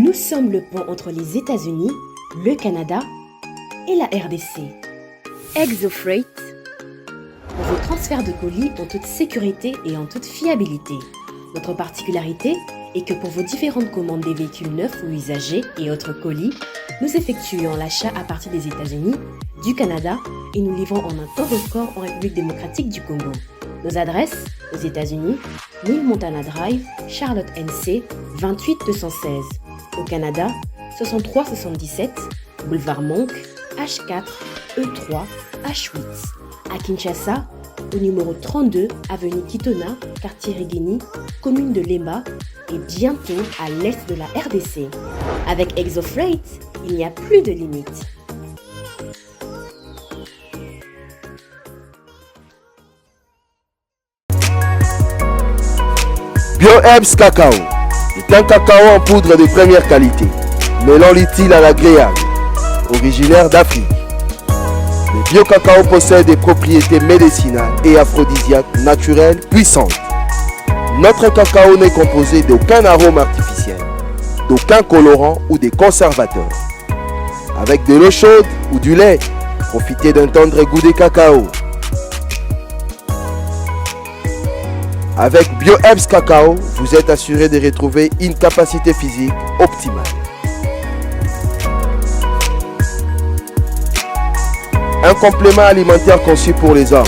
Nous sommes le pont entre les États-Unis, le Canada et la RDC. ExoFreight, pour vos transferts de colis en toute sécurité et en toute fiabilité. Notre particularité est que pour vos différentes commandes des véhicules neufs ou usagés et autres colis, nous effectuons l'achat à partir des États-Unis, du Canada et nous livrons en un temps record en République démocratique du Congo. Nos adresses, aux États-Unis, 1000 Montana Drive, Charlotte NC, 28216. Au Canada, 6377, Boulevard Monk, H4, E3, H8. À Kinshasa, au numéro 32, avenue Kitona, quartier Rigeni, commune de Lemba, et bientôt à l'est de la RDC. Avec ExoFreight, il n'y a plus de limites. BioHerbs Cacao est un cacao en poudre de première qualité, mêlant l'utile à l'agréable, originaire d'Afrique. Le bio-cacao possède des propriétés médicinales et aphrodisiaques naturelles puissantes. Notre cacao n'est composé d'aucun arôme artificiel, d'aucun colorant ou des conservateurs. Avec de l'eau chaude ou du lait, profitez d'un tendre goût de cacao. Avec BioHerbs Cacao, vous êtes assuré de retrouver une capacité physique optimale. Un complément alimentaire conçu pour les hommes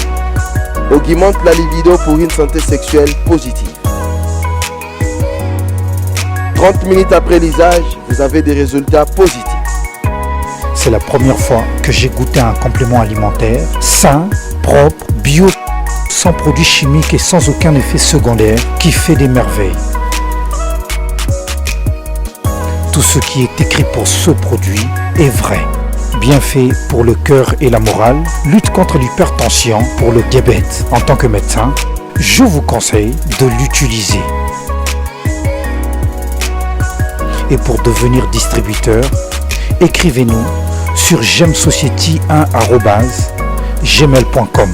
augmente la libido pour une santé sexuelle positive. 30 minutes après l'usage, vous avez des résultats positifs. C'est la première fois que j'ai goûté un complément alimentaire sain, propre, bio, sans produits chimiques et sans aucun effet secondaire qui fait des merveilles. Tout ce qui est écrit pour ce produit est vrai. Bienfait pour le cœur et la morale, lutte contre l'hypertension, pour le diabète. En tant que médecin, je vous conseille de l'utiliser. Et pour devenir distributeur, écrivez-nous sur gemsociety1@gmail.com.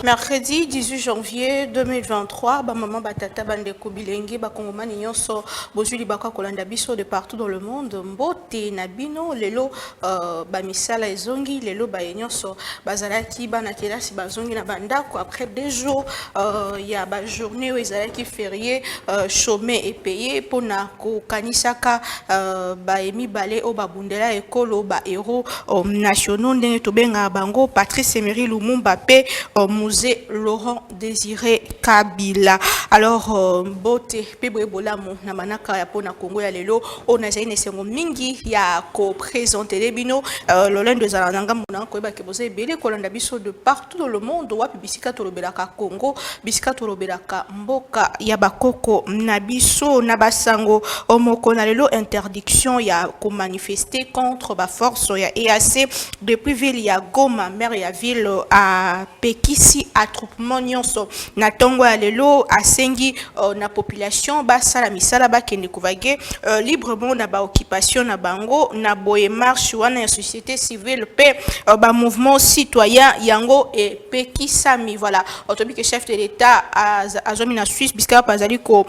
Mercredi 18 janvier 2023, maman batata bande kobilenge bakongomani nyonso bozuli bakwa kolanda biso de partout dans le monde mbote na bino lelo bamisala ezongi lelo bayenyonso bazalaki bana kelasi bazongi na bandako après 2 jours ya ba journée ezalaki férié chômé et payé pona ko kanisaka baemi balé o babundela ekolo ba héros nationaux ndenge tobenga bango Patrice Emery Lumumba pe Laurent Désiré Kabila. Alors, bote pebo bolamo na manaka ya pona Congo ya lelo on a zaine sengo mingi ya ko présenter les bino lolendo za nanga mona ko ba ke bozé belé kolanda biso de partout dans le monde wa bisika to lobelaka Congo bisika to lobelaka mboka ya bakoko na biso na basango omoko na lelo interdiction ya ko manifester contre ba force ya EAC depuis ville ya Goma maire ya ville à Pekisi attroupement nyonso na tongo ya lelo asengi na population basala misala bakende kovage librement na ba occupation na bango na boye marche wana ya société civile pe ba mouvement citoyen yango et pekisami voilà autobi que chef de l'état azomi na Suisse biska pazali ko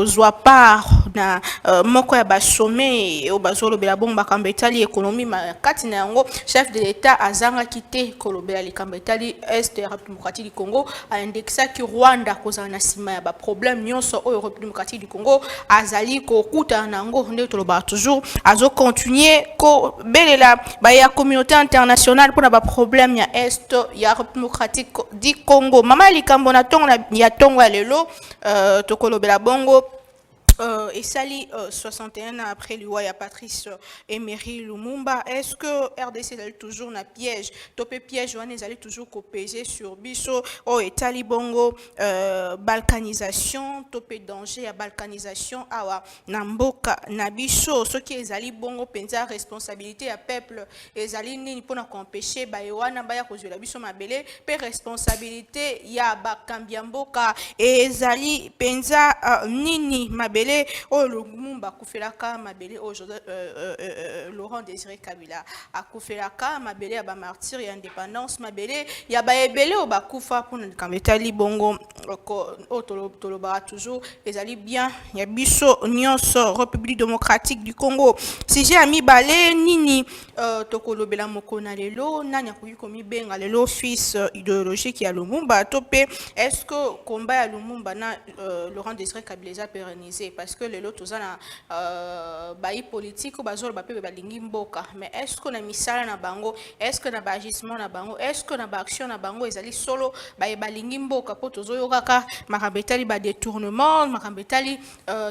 zwa part na moko ya ba sommet o bazolo bela bomba kambetali économie makati na yango chef de l'état azanga kité kolobela le kambetali est démocratique du Congo a indexé que Rwanda kozana na sima ya ba problème nyonso au République démocratique du Congo azali ko kuta nango nde to ba toujours azo continuer ko belela ba ya communauté internationale pour na ba problème ya est ya République démocratique du Congo mama likambo na tongo ya tongo ya lelo to kolobela bongo et Sali 61 ans après lui, il y a Patrice Emery Lumumba. Est-ce que RDC est toujours dans piège? Topé piège, on est allé toujours peser sur Bisso. Oh, et Tali Bongo, balkanisation, topé danger à balkanisation. Awa, Namboka, Nabiso, ce qui est allé Bongo, pensa responsabilité à peuple. Et Zali ni pour empêcher, Bayoana, Baya, cause de la Bisso Mabele, pe responsabilité, ya Bakambiamboka. Et Zali pensa nini Mabele, oh Lumumba Koufelaka Mabele, oh Laurent Désiré Kabila a Koufelaka Mabele, a martyr et indépendance Mabele, ya Baebele au Bakoufa pour ne Kametali Bongo, oh Tolobara toujours, les alliés bien, ya Bisso Nyonso, République démocratique du Congo. Si j'ai ami Balé, Nini, Tokolo Bela Mokona Lelo, Nanya Komi Benga Lelo, fils idéologique ya Lumumba, topé, est-ce que combat à Lumumba na Laurent Désiré Kabila pérennisé parce que les autres bail politique ou bazol bapé balingi mboka, mais est-ce qu'on a mis ça na bango, est-ce qu'on a bagissement na bango, est-ce qu'on a action na bango ezali solo balingi mboka po tozo kaka makambetali ba détournement makambetali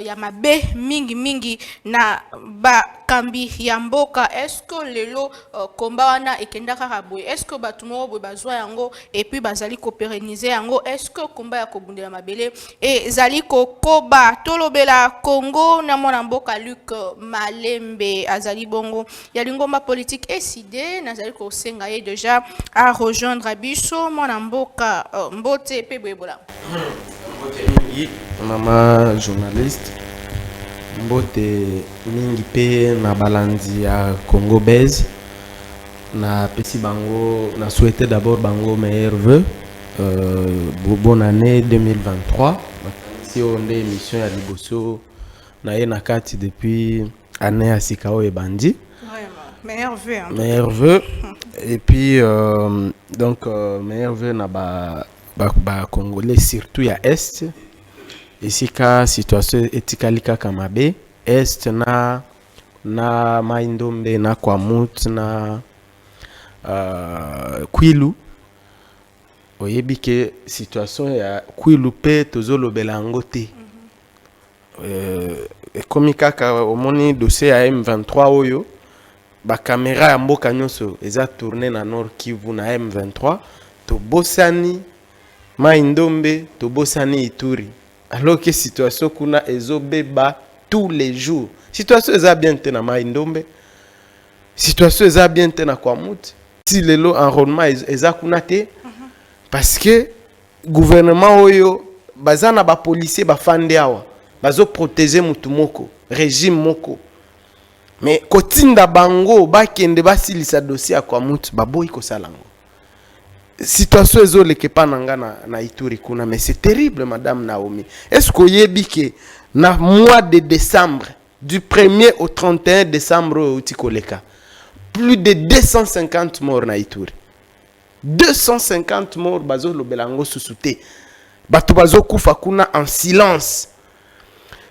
ya mabe mingi na ba kambi ya mboka. Est-ce que lelo combat wana ekendaka kabwe, est-ce que batumo bo bazwa yango et puis bazali ko pérenniser yango, est-ce que combat ya kobundela mabele et zali koba tolobela Congo na mwana mboka Luc Malembe azali bongo ya lingomba politique décidé nazali ko senga ye déjà à rejoindre Bisso mwana mboka mbote pe bwebola mama journaliste mbote mingi pe na balandi ya Congo Base na pesi bango na souhaiter d'abord bango meilleurs vœux bonne année 2023. Si on a une émission à Liboso, on a une carte depuis année à Sikao et Bandi. Meilleurs vœux. Hein. Meilleurs vœux. Et puis, donc, meilleurs vœux na ba Congolais, surtout à Est. Ici, la situation est kamabe. Est na Maindombe, na Kwamut, na Kwilu. Oyebi ke situation ya Kwilu pe tozolobela yango te. Komi kaka omoni dossier ya M23 oyo ba caméra ya mboka nyonso eza tourné na Nord Kivu na M23 tobosani Maindombe tobosani Ituri alors que situation kuna ezobeba tous les jours. Situation eza bien te na Maindombe, situation eza bien te na Kwamut, si lelo enrôlement eza kuna te. Parce que le gouvernement oyo bazana ba policier ba fande awa bazo protéger mutu moko régime moko mais kotinda bango ba kende ba silisa dossier kwa mutu baboyi ko salango situation ezo leke pananga na Ituri kuna. Mais c'est terrible madame Naomi. Est-ce que yebi ke na mois de décembre du 1er au 31 décembre utikoleka plus de 250 morts na Ituri. 250 morts bazo lobelango susute bato bazo kufa kuna en silence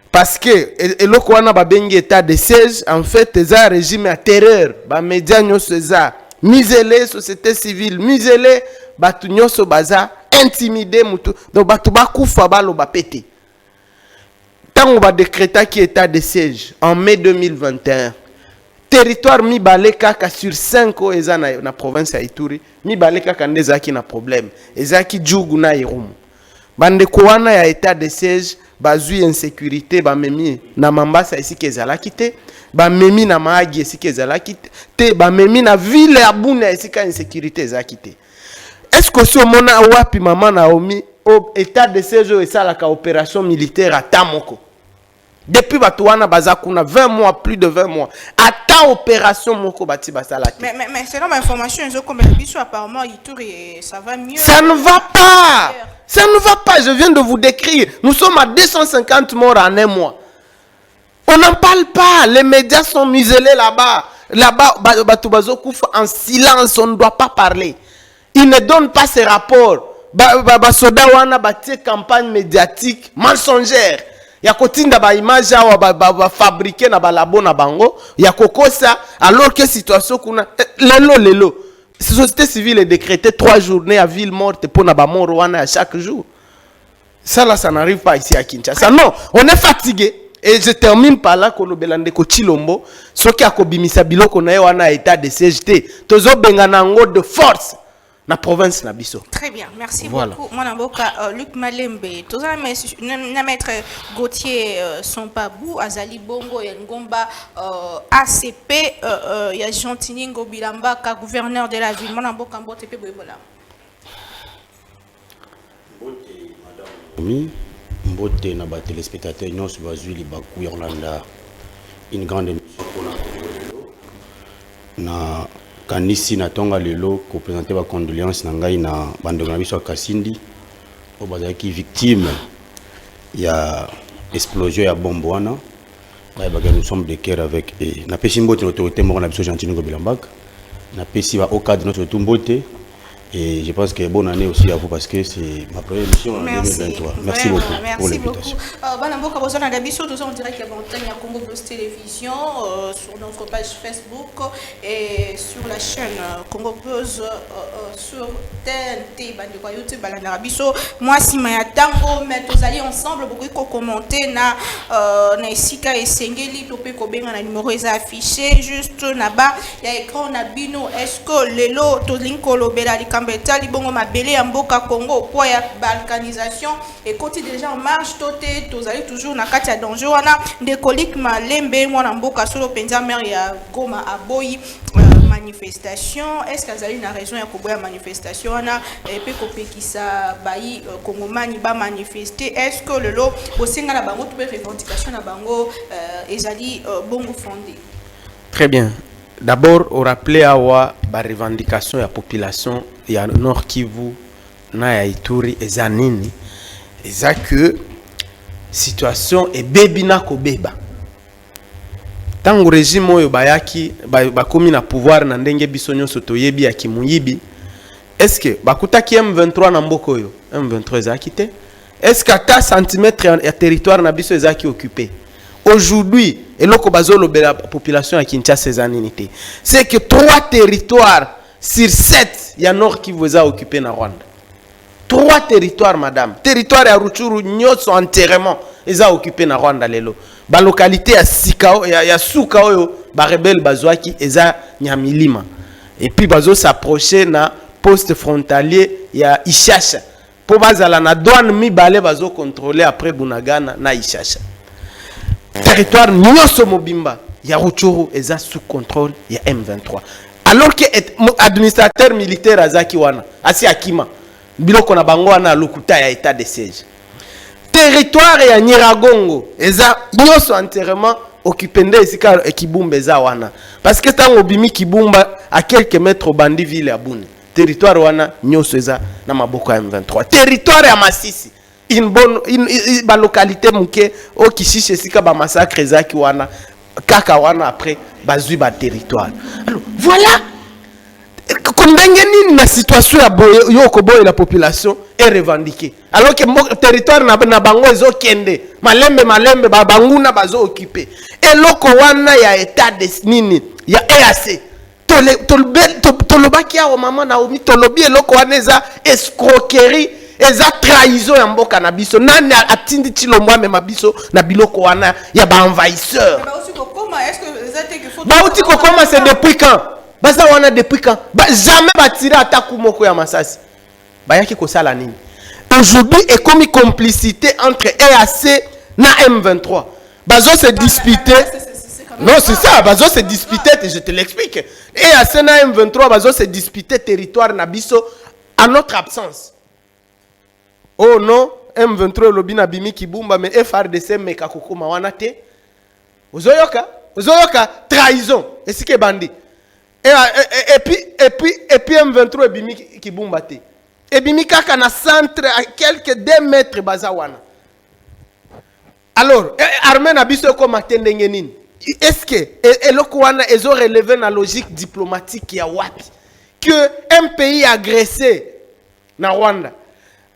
parce que eloko wana babengi état de siège en fait eza régime à terreur ba média nyonso eza misele société civile misele bato nyonso baza intimider mutu donc bato bakufa baloba pete tango ba décréta ki état de siège en mai 2021 territoire mibale kaka sur 5 o eza na province ya Ituri mibale kaka ndezaki na problème ezaki Djugu na Irumu bande ko wana ya état de siège bazui insécurité bamemi na Mambasa esika ezalaki te bamemi na Mahagi esika ezalaki te bamemi na ville ya Bunia esika insécurité ezalaki te. Est-ce que so mona wapi mama Naomi au état de siège esalaka opération militaire à Tamoko depuis Batouana Bazakuna 20 mois, plus de 20 mois. À ta opération, Moko Bati Basalati. Mais selon ma information, apparemment, ça va mieux. Ça ne va pas. Ça ne va pas. Je viens de vous décrire. Nous sommes à 250 morts en un mois. On n'en parle pas. Les médias sont muselés là-bas. Là-bas, Batoubazo Kouf en silence. On ne doit pas parler. Ils ne donnent pas ces rapports. Sodawana Bati campagne médiatique mensongère. Ya kotinda ba image awa ba fabriquer na ba labo na bango ya kokosa alors que situation kuna lelo société civile est décrétée 3 journées à ville morte pour na ba mort wana à chaque jour. Ça là ça n'arrive pas ici à Kinshasa. Non, on est fatigué Et je termine par là qu'on obelande ko Chilombo, ce qui a kobimisa biloko na yo wana état de CGT, tozo benganango de force na province na biso. Très bien, merci Voilà. beaucoup. Mon avocat Luc Malembe, tous na maître Gauthier Sompabou, Azali Bongo et Ngomba ACP, il y a Gentilini Bilamba, gouverneur de la ville. Mon avocat Mbote pe boyebola. Mbote na ba téléspectateurs nyonso bazwi libaku ya Holanda une grande émission na kanisi na tonga lelo ko présenter ba condoléances na ngai na bandeko na biso Kasindi o bazaki victime ya explosion ya bombe wana ba nous sommes de cœur avec et na pesi Mbote autorité moko na biso Gentilini Bilambak na pesi ba au cadre de notre Mbote. Et je pense que bonne année aussi à vous parce que c'est ma première émission en 2023. Merci beaucoup pour l'invitation. Banamboka bozana dabiso nous sommes en direct à Montagne à Congo Plus Télévision sur notre page Facebook et sur la chaîne Congo Plus sur TNT bandeko YouTube balana dabiso moi si maya tango mais tous allez ensemble beaucoup ko commenter na esika esengeli to pe ko benga na numéro est affiché juste na ba il y a écran na bino est-ce que lelo to linko lobela Kambeta libongo mabele ya mboka Congo po ya balkanisation et côté déjà en marche toté tozali toujours na kati ya danger wana ndekolique Malembe mwana mboka solo penza mer ya Goma aboyi manifestation est-ce que azali na raison ya koboya manifestation wana et pe kopekisa bayi kongomani ba manifester est-ce que le lot osenga na bango to pe revendication na bango ezali bongo fondé. Très bien. D'abord, on rappelait à la revendication de la population et à Nord Kivu, na Ituri et Zanini. Et ça que situation est bébina ko beba. Tant que régime oyo bayaki bakomi na pouvoir na ndenge biso nyonso toyebi ya kimuyibi. Est-ce que bakutaki M23 na mboko yo? M23 ezaki te? Est-ce que ta centimètre ya territoire na biso ezaki occupé? Aujourd'hui, et là, la population à Kinshasa, c'est que 3 territoires sur 7, il y a Nord qui vous a occupé dans Rwanda. 3 territoires, madame. Territoire à Ruchuru, Nyos entièrement, ils ont occupé dans Rwanda. La localité à Sikao, il y a Soukao, les rebelles Bazouaki, ils ont Nyamilima. Et puis, ils s'approcher dans poste frontalier, il y a Ishasha. Pour bazala na douane mi balé bazo contrôler après Bunagana na Ishasha. Territoire Nyoso Mobimba, il y a Ruchuru, et ça sous contrôle, il y a M23. Alors que l'administrateur militaire Azaki Wana, Asi Akima, Biloko na bango wana lokuta ya état de siège. Territoire ya Nyiragongo, et ça Nyoso entièrement occupé de Esika Kibumba za wana. Parce que tant obimi Kibumba à quelques mètres au bandi ville à Boune. Territoire wana Nyoso za na maboko ya M23. Territoire ya Masisi. Une bonne localité muke o kishishe sika ba massacre ezaki wana kaka wana après bazui ba territoire. Alors voilà combien na situation ya yoko boye la population est revendiquée alors que territoire na bango ezo kende malembe ba banguna bazo occuper et loko wana ya état de nini ya EAC tolobaki ya mama na omi tolobi eloko wana eza escroquerie eza trahison ya mboka na biso nani atindi Chilombo mema biso na biloko wana ya ba envahisseur ba uti kokoma c'est depuis quand baza wana depuis quand jamais batira ataku moko ya masasi bayaki kosala nini aujourd'hui est comme complicité entre EAC na M23 bazo se disputer. Non, c'est ça, bazo se disputer, je te l'explique. EAC na M23 bazo se disputer territoire na biso à notre absence. Oh non, M23 lobina bimi Kibumba mais FRDC meka kokoma wana te. Ozoyoka trahison. Est-ce que bandi? Et puis M23 bimi Kibumba te. Et bimi kaka na centre à quelques 2 mètres bazawana. Alors, armée na biso koma tendenge nini? Est-ce que eloko wana ezo relever na logique diplomatique ya wapi que un pays agressé na Rwanda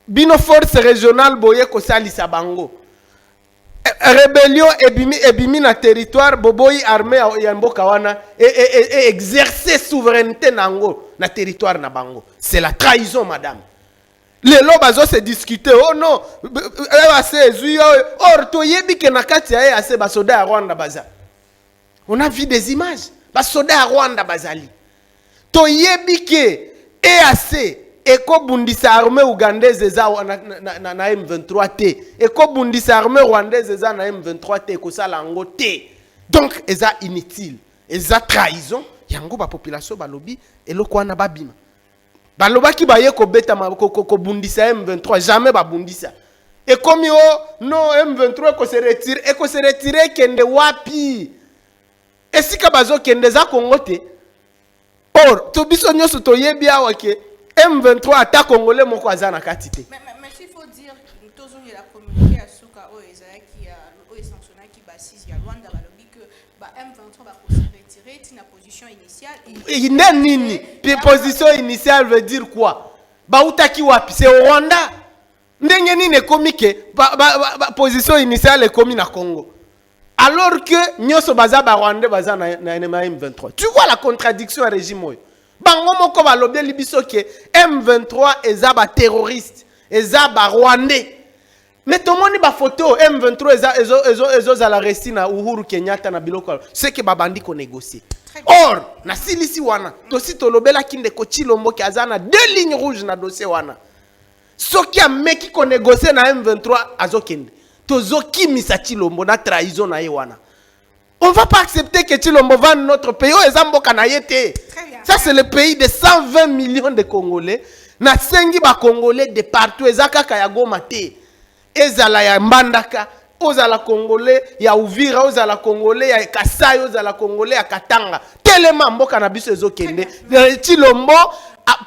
bino force régionale boye ko salisa bango rébellion ebimi na territoire boboyi armée ya mboka wana et exercer souveraineté nango na territoire na bango, c'est la trahison madame. Les lobes se discuter. Oh non, or toyebi ke nakati ya EAC basoda ya Rwanda baza. On a vu des images. Basoda ya Rwanda bazali. Toyebi ke EAC eko bundisa armée ougandaise eza na M23 T. Eko bundisa armée rwandaise eza na M23 T ko sala ngo T. Donc eza inutile. Eza trahison. Yango ba population balobi eloko wana babima. Balobaki baye ko beta ko bundisa M23 jamais ba bundisa. Et comme yo non M23 ko se retirer kende wapi. Et si ka bazo kende za Congo te. Or to biso nyoso to yebi awa ke M23 ata congolais moko azana katite. Mais il faut dire que tous la communauté à Souka o ezaki o sanctionné qui basis ya Rwanda balobi que M23 va se retirer de la position initiale. Nini? Position initiale veut dire quoi? Bautaki wapi? C'est au Rwanda. Ndenge nini komike position initiale est commis na Congo. Alors que nyoso baza ba Rwanda baza na M23. Tu vois la contradiction à régime oyo. Bango moko balobi libiso ke M23 eza ba terroriste, eza ba Rwandais. Mais tout le monde ba photo M23 ezo za la restina Uhuru Kenyatta na biloko. C'est que babandi ko négocier. Or, na silisi wana, dossier tolobela kinde ko Chilombo ki azana 2 lignes rouges na dossier wana. Soki a meki ko négocier na M23 azokende. Tozo kimisa Chilombo na trahison na ye wana. On va pas accepter que Chilombo vende notre pays. Oh, ezamboka na yete. Ça c'est le pays de 120 millions de Congolais. Na sengi ba Congolais de partout ezaka ka ya Goma te. Ezala ya Mbandaka, ozala Congolais ya Uvira, ozala Congolais ya Kasai, ozala Congolais ya Katanga. Tellement mboka na biso ezokende. Chilombo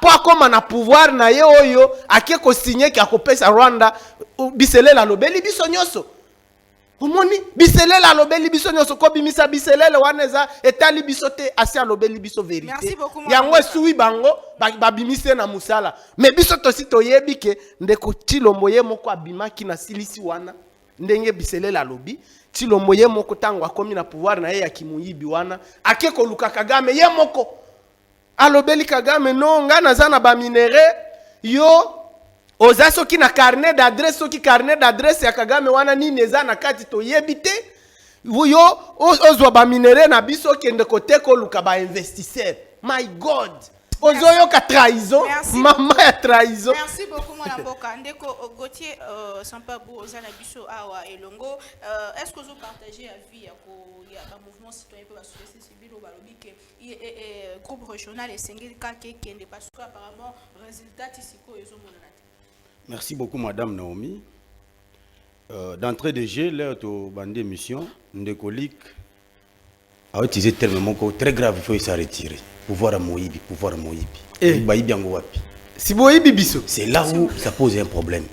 po koma na pouvoir na ye oyo akeko signer ki akopesa Rwanda biselela lobeli biso nyoso. Omoni biselela lobeli biso nyoso ko bimisa biselela waneza etali biso te asia lobeli biso vérité. Merci beaucoup. Yango suwi bango babimise na musala. Mais biso tosi toyebi ke ndeko Chilombo ye moko abimaki na silisi wana ndenge biselela lobi Chilombo ye moko tango akomi na pouvoir na ye ya kimuyibi wana akeko luka Kagame ye moko alobeli Kagame no nga nazana ba minere yo oza soki na carnet d'adresse soki carnet d'adresse ya Kagame wana nini eza na kati to yebite yo ozwa ba minere na biso kende kote ko luka ba investisseur. My God, ozoyo ka trahison. Maman ya trahison. Merci beaucoup mon avocat. Ndeko Gauthier Sampabou ozana biso awa elongo. Est-ce que vous partagez avis ya ba mouvement citoyen pour la société civile au balobi que groupe régional et sengeli kake kende parce que apparemment résultat tisiko ezo monana. Merci beaucoup, Madame Naomi. D'entrée de jeu, l'heure de bande d'émission, Ndekolique a utilisé tellement très grave, il faut se retirer. Pouvoir à Moïbi, pouvoir à Moïbi. Si Moïbi biso. C'est là où ça pose un problème.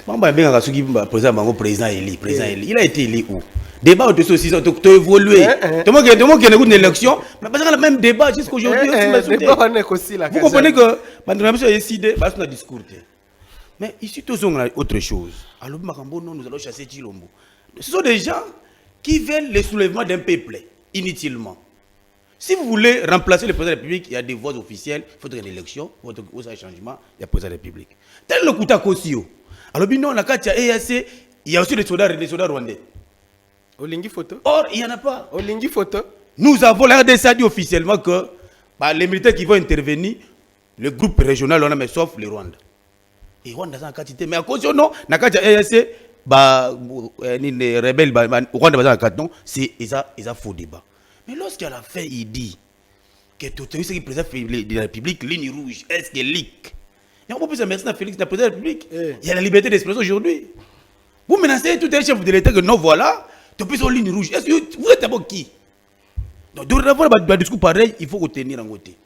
Président élu, il a été élu où? Débat autour de ça, tu as évolué. Tout le monde qui a une élection, mais pas le même débat jusqu'aujourd'hui. Vous comprenez que Madame a décidé, c'est un discours. Mais ici, tous on a autre chose. Alors, nous allons chasser Chilombo. Ce sont des gens qui veulent le soulèvement d'un peuple, inutilement. Si vous voulez remplacer le président de la République, il y a des voix officielles, il faudrait une élection, il faudrait un changement, il y a le président de la République. Tel le Kouta Kosio. Alors, non, la carte EAC, il y a aussi des soldats rwandais. Olingi photo. Or, il n'y en a pas. Olingi photo. Nous avons la RDC dit officiellement que les militaires qui vont intervenir, le groupe régional, on a mais sauf les Rwandais. Et Rwanda dans la quantité mais à cause non na kati EAC ni rebelle Rwanda dans la quantité c'est ça faux débat. Mais lorsqu'à la fin il dit que tout ce qui présente de la République ligne rouge est-ce que leak et on peut plus merci à Félix la président de la République il y a la liberté d'expression aujourd'hui. Vous menacez tout un chef de l'État que non voilà tu peux sur ligne rouge est-ce que vous êtes d'abord qui donc dorénavant le discours pareil il faut retenir en côté.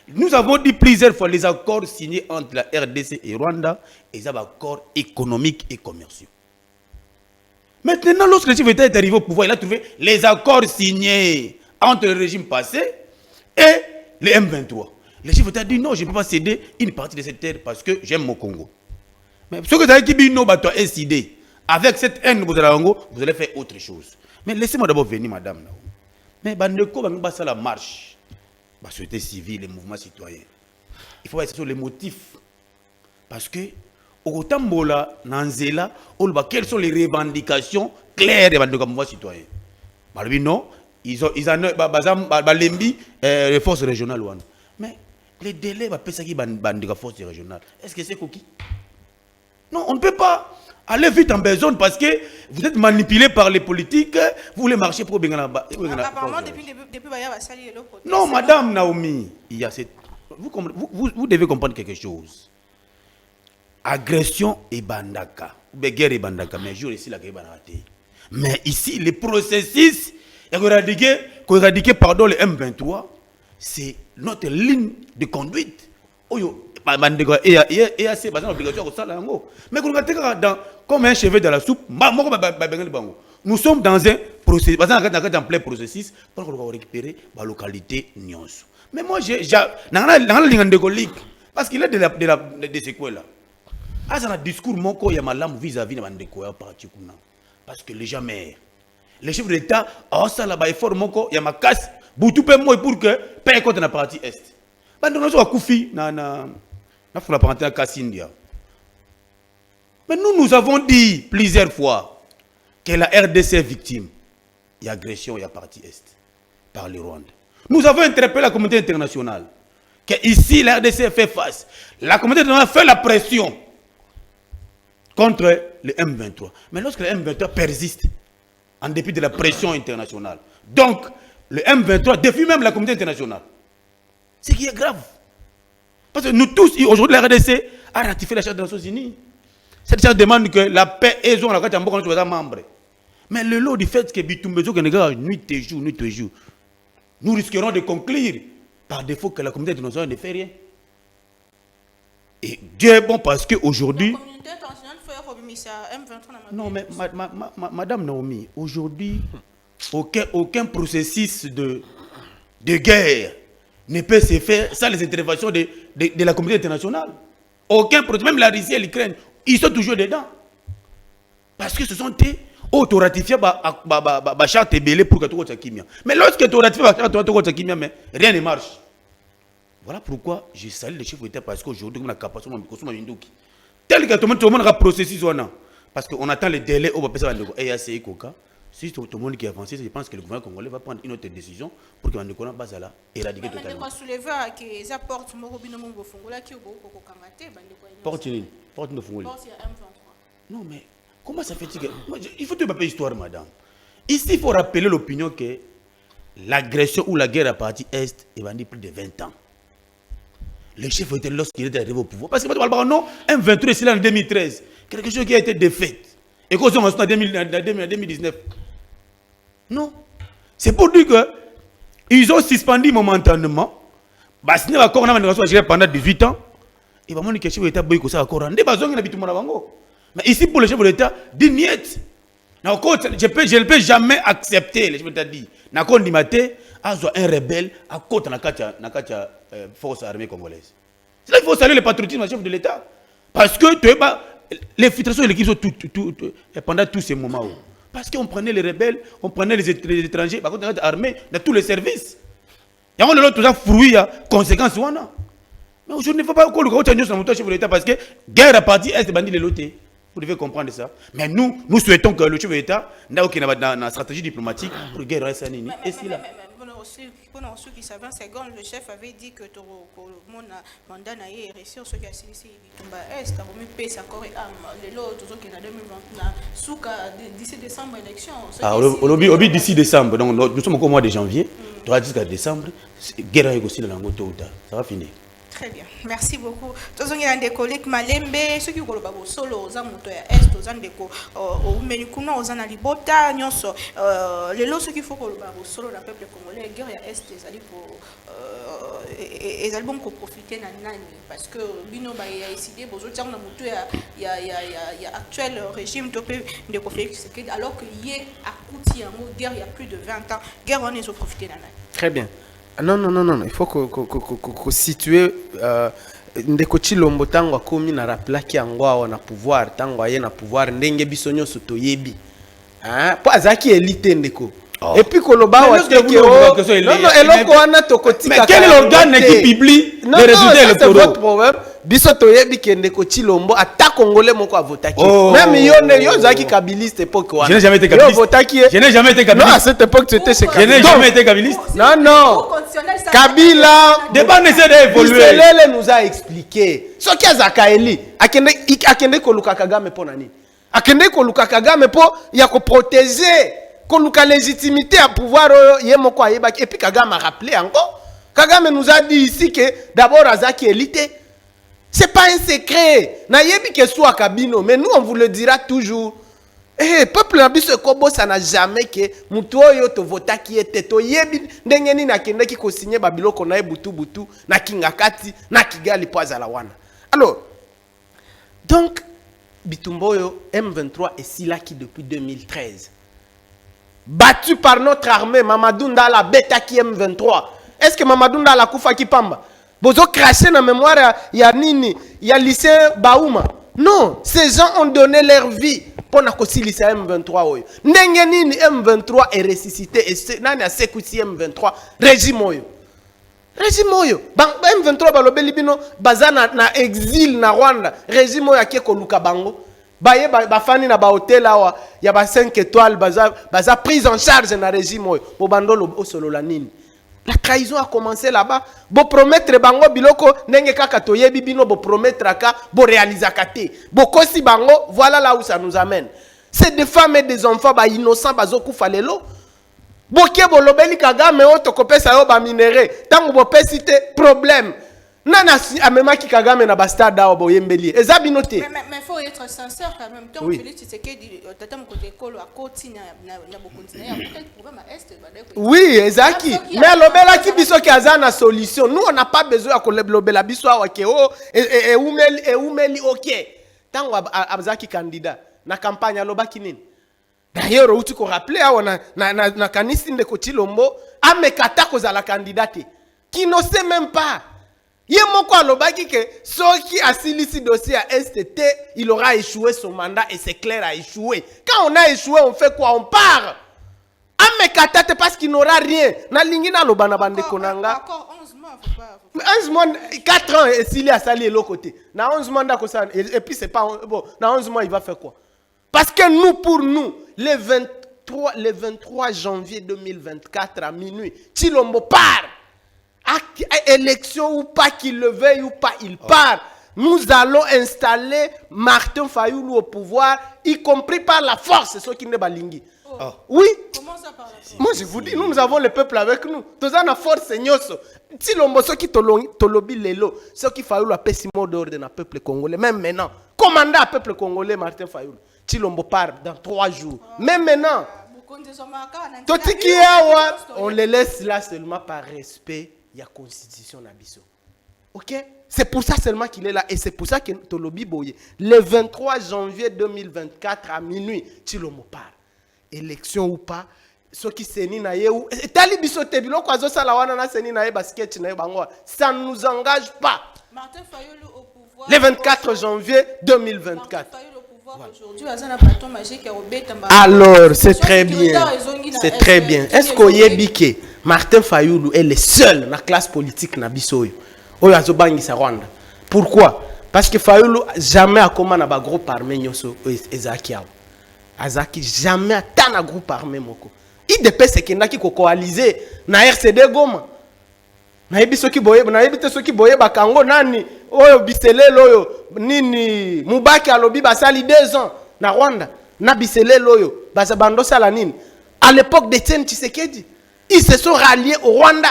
Nous avons dit plusieurs fois les accords signés entre la RDC et Rwanda, et des accords économiques et commerciaux. Maintenant, lorsque le chef d'État est arrivé au pouvoir, il a trouvé les accords signés entre le régime passé et les M23. Le chef d'État a dit non, je ne peux pas céder une partie de cette terre parce que j'aime mon Congo. Mais ce que vous avez dit, non, avec cette haine, vous allez faire autre chose. Mais laissez-moi d'abord venir, madame. Mais ça la marche. La société civile, les mouvements citoyens. Il faut être sur les motifs. Parce que okotambola nanzela oloba quelles sont les revendications claires des mouvements citoyens. Balobi non, ils ont balembi les forces régionales wana. Mais les délais va pesa ki bandika forces régionales. Est-ce que c'est coquille? Non, on ne peut pas aller vite en besogne parce que vous êtes manipulé par les politiques, vous voulez marcher pour bien là-bas. Apparemment depuis non, madame Naomi, il y a cette vous devez comprendre quelque chose. Agression et bandaka. Guerre et bandaka. Mais jour ici, la guerre est. Mais ici, le processus éradiquer pardon, le M23, c'est notre ligne de conduite. Mais comme un cheveu dans la soupe, nous sommes dans un processus, en plein processus pour récupérer la localité Nyonso. Mais moi, parce qu'il est de ces quoi là. Ah, c'est un discours moko ya malamu vis-à-vis de Mandeko parti kuna. Parce que les gens meurent. Les chefs d'État ont ça là-bas effort moko ya makas boutou pe moi pour que paye contre la partie est. Bandon so akufi na faut la partie à Kassindia. Mais nous avons dit plusieurs fois que la RDC est victime. Il y a agression, il y a partie est par le Rwanda. Nous avons interpellé la communauté internationale que ici la RDC fait face. La communauté internationale fait la pression contre le M23. Mais lorsque le M23 persiste, en dépit de la pression internationale, donc le M23 défie même la communauté internationale. Ce qui est grave. Parce que nous tous, aujourd'hui, la RDC a ratifié la Charte des Nations Unies. Cette charte demande que la paix et la paix soient membres. Mais le lot du fait que Bitumbezo nuit et jour, nous risquerons de conclure par défaut que la communauté internationale ne fait rien. Et Dieu est bon parce qu'aujourd'hui... Non, mais Madame Naomi, aujourd'hui, aucun processus de guerre ne peut se faire sans les interventions de la communauté internationale. Aucun processus, même la Russie et l'Ukraine, ils sont toujours dedans. Parce que ce sont eux qui ont ratifié la charte belée pour que tu aies kimia. Mais lorsque tu as ratifié la charte kimia, rien ne marche. Voilà pourquoi je salue les chefs d'État parce qu'aujourd'hui, on a capacité de tel que tout le monde a processus. Parce qu'on attend les délais au EAC Coca. Si tout le monde qui est avancé, je pense que le gouvernement congolais va prendre une autre décision pour que Mandeko base là éradiquer totalement. Porte de Fongoli. Non mais comment ça fait que il faut te rappeler l'histoire, madame. Ici, il faut rappeler l'opinion que l'agression ou la guerre à partie est vendue plus de 20 ans. Le chef était lorsqu'il est arrivé au pouvoir. Parce que non, M23 c'est là en 2013. Quelque chose qui a été défait. Et qu'on soit en 2019. Non. C'est pour dire que ils ont suspendu momentanément. Ce n'est pas encore pendant 18 ans. Et vraiment, le chef de l'État mais ici, pour le chef de l'État, dit niet. Je ne peux jamais accepter, le chef de l'État dit. Na kon dimate, azo un rebelle à côté de la force armée congolaise. C'est là qu'il faut saluer le patriotisme du chef de l'État. Parce que les filtrations de l'équipe sont pendant tous ces moments. Parce qu'on prenait les rebelles, on prenait les étrangers, par contre, armés dans tous les services. Et on a tout ça fruit à conséquences. Mais aujourd'hui, il ne faut pas qu'on le chef de l'État parce que guerre à partie est bandit de l'autre. Vous devez comprendre ça. Mais nous souhaitons que le chef de l'État n'a aucune stratégie diplomatique pour la guerre à Sanini. Et c'est là. Pendant ceux qui savaient, le chef avait dit que mon mandat n'a pas réussi ce qui a signé est est encore les autres qui en 2021 d'ici décembre élection. Ah, au d'ici décembre, donc nous sommes encore au mois de janvier. Tu vas jusqu'à décembre, guerre est aussi dans la moto. Ça va finir. Très bien, merci beaucoup. Tous les collègues Malembe, ceux qui ont solo aux amouteurs est, aux andeko, au Menikuna, aux analibota, nyonso, les lots qu'il faut que le solo la peuple congolais, guerre est, les albums qu'on profiter nani parce que bino ba ya décidé bozo tiens na mutu ya actuel régime de conflit alors que yé a coûté en guerre il y a plus de 20 ans, guerre on est profiter nani. Très bien. Non, il faut que situer ndeko Chilombo tango akomi na rappelaki yango awa na pouvoir tango aye na pouvoir ndenge biso nyonso toyebi po azaki elite ndeko et puis koloba wa teke non eloko wana tokotika mais quel est l'organe qui publie les résultats électoraux? C'est votre problème. biso toyebi kende ko Chilombo ata congolais moko avotaki. Même yo zaki kabiliste époque wana. Je n'ai jamais été kabiliste. Je n'ai jamais été kabiliste. Non, à cette époque tu étais chez Je n'ai jamais été kabiliste. Non. Kabila débat n'essaie d'évoluer. Biselele nous a expliqué. Ce qui a Zakaeli akende ko luka Kagame po nani. Akende ko luka Kagame po ya ko protéger ko luka légitimité à pouvoir yemoko ayeba et puis Kagame a rappelé encore. Kagame nous a dit ici que d'abord Azaki élité. C'est pas un secret. Na yebi ke soit Kabino, mais nous on vous le dira toujours. Eh, peuple na biso kobo ça n'a jamais que mutu oyo to vota ki était to yebi ndenge ni na kende ki ko signer babiloko na butu na Kingakati na Kigali po azala wana. Alors donc Bitumboyo M23 est si là qui depuis 2013. Battu par notre armée, Mamadou Ndala beta qui M23. Est-ce que Mamadou Ndala kufa ki pamba? Bozo craché dans la mémoire, il y a Nini, il y a lycée Baouma. Non, ces gens ont donné leur vie pour na kosi lycée M23 oyo. Ndenge nini M23 est ressuscité et nani a sekuti M23 régime oyo. Régime oyo. M23 balobeli bino bazana na exil na Rwanda. Régime oyo akeko luka bango. Baye bafani na ba hôtel awa ya ba 5 étoiles baza prise en charge na régime oyo. Bo bandolo osolo la nini. La trahison a commencé là-bas. Bo promettre bango biloko ndenge kaka toyebi bino bo promettre aka bo réaliser kate. Bo kosi bango, voilà là où ça nous amène. C'est des femmes et des enfants ba innocents bazoku falelo. Bo ke bo lobeli Kagame o to kopesa yo ba minéré. Tango bo pesite problème. Nana amema ki Kagame na bastade da bo yembeli. Eza binote. Mais faut être sincère quand même. Tant que tu sais que tata mo côté école à côté na bo continuer à peut-être problème à est oui, ezaki. Mais lobela ki biso ki azana solution. Nous on n'a pas besoin de lobela biso wa ke o et umeli OK. Tango abzaki candidat na campagne lobaki nini. D'ailleurs, où tu ko rappeler na kanisi ndeko Chilombo amekata ko za la candidate. Qui ne sait même pas. Yemoko alobaki que ceux qui assilisi dossier à STT, il aura échoué son mandat et c'est clair a échoué. Quand on a échoué, on fait quoi? On part. Amekatate parce qu'il n'aura rien. Na lingina lobana bande konanga. Encore 11 mois, faut pas. 11 mois, 4 ans et s'il est à sali l'autre côté. Na 11 mois d'accord et puis c'est pas bon, na 11 mois il va faire quoi? Parce que nous pour nous, le 23 janvier 2024 à minuit, Chilombo part. Élection ou pas qu'il le veuille ou pas, il part. Nous allons installer Martin Fayoulou au pouvoir, y compris par la force, ceux qui ne balingi. Oui. Comment ça par la force? Moi je vous dis, nous avons le peuple avec nous. Tous la force nyoso. Si l'on ceux qui tolobi lelo, ceux qui Fayoulou a payé mot d'ordre dans le peuple congolais, même maintenant, commandant le peuple congolais Martin Fayoulou. Chilombo part dans 3 jours. Même maintenant. On les laisse là seulement par respect. Il y a constitution nabiso. OK? C'est pour ça seulement qu'il est là. Et c'est pour ça que Tolobi Boye, le 23 janvier 2024 à minuit, Chilombo part. Élection ou pas, ceux qui seni na ye ou tali bisote biloko azosala wana na seni na ye basket na ye bango. Ça ne nous engage pas. Martin Fayoulou au pouvoir. Le 24 janvier 2024. Alors, c'est très bien. C'est très bien. Est-ce qu'on y est biqué? Martin Fayoulou est le seul dans la classe politique na biso. Oyo azobangi sa Rwanda. Pourquoi? Parce que Fayoulou jamais a commandé un groupe armé nyoso ezaki awo. Azaki jamais atteint un groupe armé moko. IDP c'est qu'il n'a qui coalisé na RCD Goma. Na yebi soki boye, na yebi te soki boye bakango nani oyo biselelo oyo nini Mubaki alobi basali 2 ans na Rwanda na biselelo oyo basa bando sala nini. À l'époque de Etienne Tshisekedi, ils se sont ralliés au Rwanda.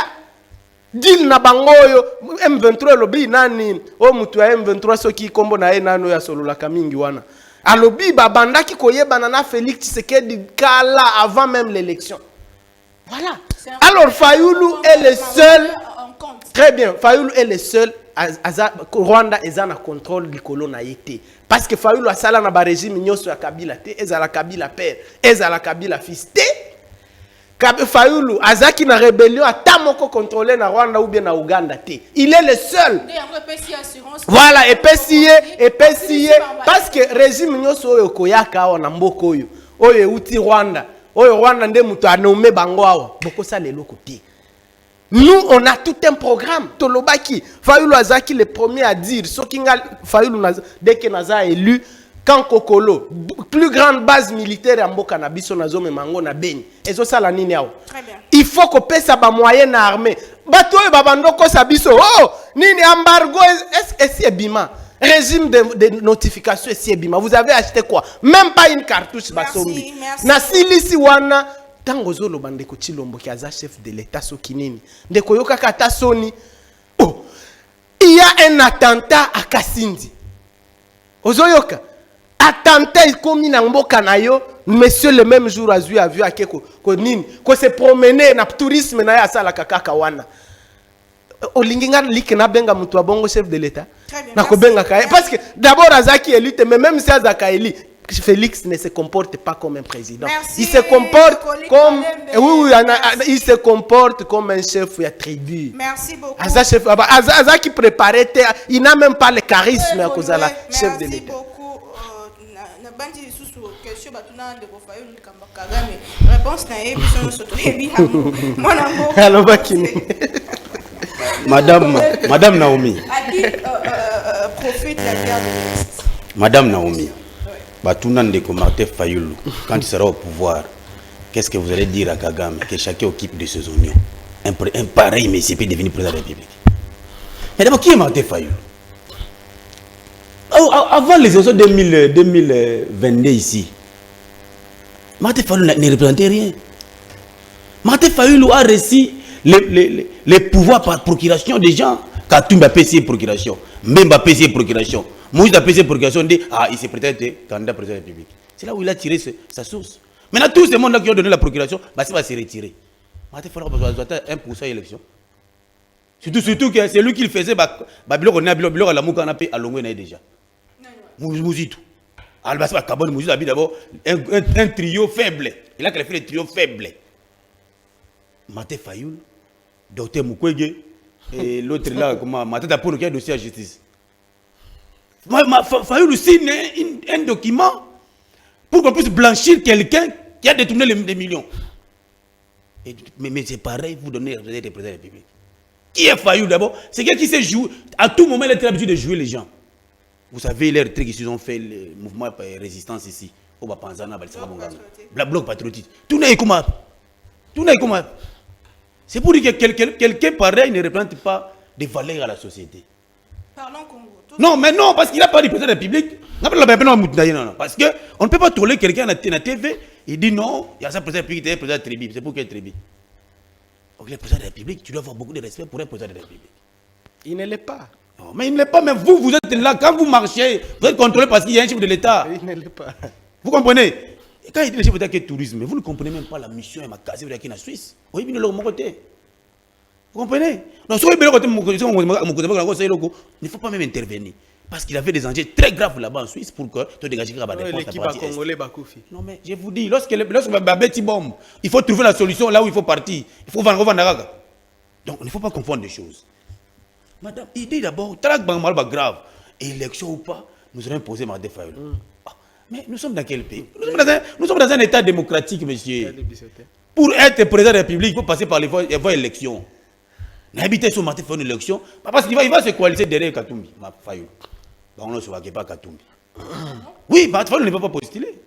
Dil na bango oyo M23 lobi nani o mutu ya M23 soki kombo na ye nano ya solo la kamingi wana. Alobi babanda ki koyeba na Félix Tshisekedi kala avant même l'élection. Voilà. Alors Fayoulou est le seul. Très bien. Fayoulou est le seul. Rwanda est en contrôle du colon été. Parce que Fayoulou a sala na ba régime nyoso ya Kabila te, ezala Kabila père, ezala Kabila fils te. Fayoulou azaki na rébellion atamoko contrôlé na Rwanda ou bien na Uganda te. Il est le seul. Voilà, epesiye parce que régime nyoso oyo koyaka awa na mboko oyo. Oyo uti Rwanda. Oyo Rwanda nde mutu anome bango awa. Boko sa lelo kopi. Nous, on a tout un programme. Tolobaki, Fayoulou Azaki, le premier à dire, Fayoulou, dès que Naza élu, quand Kokolo, plus grande base militaire en Mboka Nabiso Nazo Memango na Beni. Et ça, la ninéao. Très bien. Il faut qu'on paie sa moyenne armée. Bato et babandoko sabiso. Oh, nini embargo, est-ce que bima? Régime de notification, est-ce que bima? Vous avez acheté quoi? Même pas une cartouche basombi. Merci. Na silisi wana. Tango zolo bandeko Chilombo qui est chef de l'État sokinini. Ndeko yoka kata soni. Oh, il y a un attentat à Kasindi. Ozoyoka. Attentat il commis na mboka na yo, monsieur le même jour a vu à keko ko nini ko se promener na tourisme na ya sala kaka wana. Olinginga likena benga mutu bongo chef de l'État. Na ko benga ka parce que d'abord Azaki élite mais même si Azaka éli Félix ne se comporte pas comme un président. Merci. Il se comporte comme il se comporte comme un chef de tribu. Merci beaucoup. Azaki préparait, il n'a même pas le charisme à cause de la chef de l'État. Merci beaucoup. Bandi sous question batuna de Fayulu Kagame. Réponse na yebi sono soto yebi hango. Mwana ngo. Alors bakini. Madame Naomi. A dit prophète la guerre de l'Est. Madame Naomi. Batuna ndeko Martin Fayulu, quand il sera au pouvoir, qu'est-ce que vous allez dire à Kagame que chacun occupe de ses oignons? Un pareil monsieur peut devenir président de la République. Mais d'abord, qui est Martin Fayulu? Avant les élections 2022 ici, Martin Fayulu ne représentait rien. Martin Fayulu a reçu les pouvoirs par procuration des gens. Katumba a payé procuration, Mbemba a payé procuration, Moïse a payé procuration, dit il s'est prêté candidat président de la République. C'est là où il a tiré sa source. Maintenant, tous ces mondes-là qui ont donné la procuration, ça va se retirer. Martin Fayulu a besoin de 1% d'élection. Surtout que c'est lui qui le faisait, Babylon a la mouka à Longwe déjà. Mouzitou. Albassa Kabon Mouzitou a d'abord un trio faible. Il a qualifié le trio faible. Martin Fayulu, Docteur Mukwege et l'autre là, comment Matata pour qui a dossier à justice. Fayulu signe un document pour qu'on puisse blanchir quelqu'un qui a détourné les millions. Mais c'est pareil, vous donnez le président de la République. Qui est Fayulu d'abord? C'est quelqu'un qui sait jouer. À tout moment, il a l'habitude de jouer les gens. Vous savez, les retraités qui ont fait le mouvement de résistance ici, au Bapanzana, le bloc patriotique. Tout n'est comme ça. C'est pour dire que quelqu'un pareil ne représente pas des valeurs à la société. Parlons Congo. Non, mais non, parce qu'il n'a pas dit président de la République. Parce qu'on ne peut pas tolérer quelqu'un à la TV, il dit non, il y a ça président de la République, il y a président de la tribu. C'est pour quelle tribu? Donc, le président de la République, tu dois avoir beaucoup de respect pour un président de la République. Il ne l'est pas. Non, mais il ne l'est pas, mais vous êtes là, quand vous marchez, vous êtes contrôlé parce qu'il y a un chef de l'État. Il ne l'est pas. Vous comprenez? Et quand il dit le chef de l'État qui est tourisme, vous ne comprenez même pas la mission et ma case qui est en Suisse. Oui, il est de mon côté. Vous comprenez? Donc, si vous êtes il ne faut pas même intervenir. Parce qu'il avait des enjeux très graves là-bas en Suisse pour que tu dégages la défense. Non, mais je vous dis, lorsque Babeti bombe, il faut trouver la solution là où il faut partir. Il faut vendre. Donc, il ne faut pas confondre des choses. Madame, il dit d'abord, grave, élection ou pas, nous aurons posé Martin Fayulu. Mais nous sommes dans quel pays? Nous sommes dans un état démocratique, monsieur. Pour être président de la République, il faut passer par les voies élections. N'habitez sur Martin Fayulu une élection, parce qu'il va se coaliser derrière Katumbi. Fayulu. On ne se voit pas Katumbi. Oui, Martin Fayulu ne va pas postuler.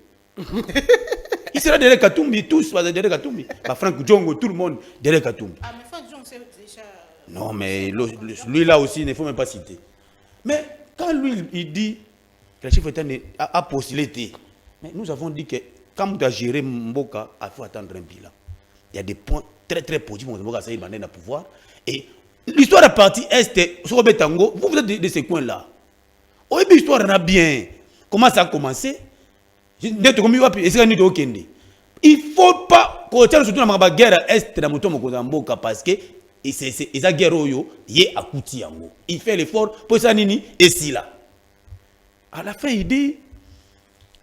Il sera derrière Katumbi, tous derrière Katumbi. Franck Djongo, tout le monde derrière Katumbi. Ah, mais Franck Djongo, c'est déjà. Non, mais lui là aussi, il ne faut même pas citer. Mais quand lui, il dit que le chef d'État a postulé, mais nous avons dit que quand tu as géré Mboka, il faut attendre un bilan. Il y a des points très très positifs pour Mboka, ça il m'a pouvoir. Et l'histoire de la partie Est, sur Betango, vous êtes de ces coins-là. Au début, l'histoire en a bien. Comment ça a commencé? Il ne faut pas qu'on tienne surtout dans la guerre Est de Mboka parce que et c'est la guerre qui est à Kouti. Il fait l'effort pour ça nini et si là. À la fin il dit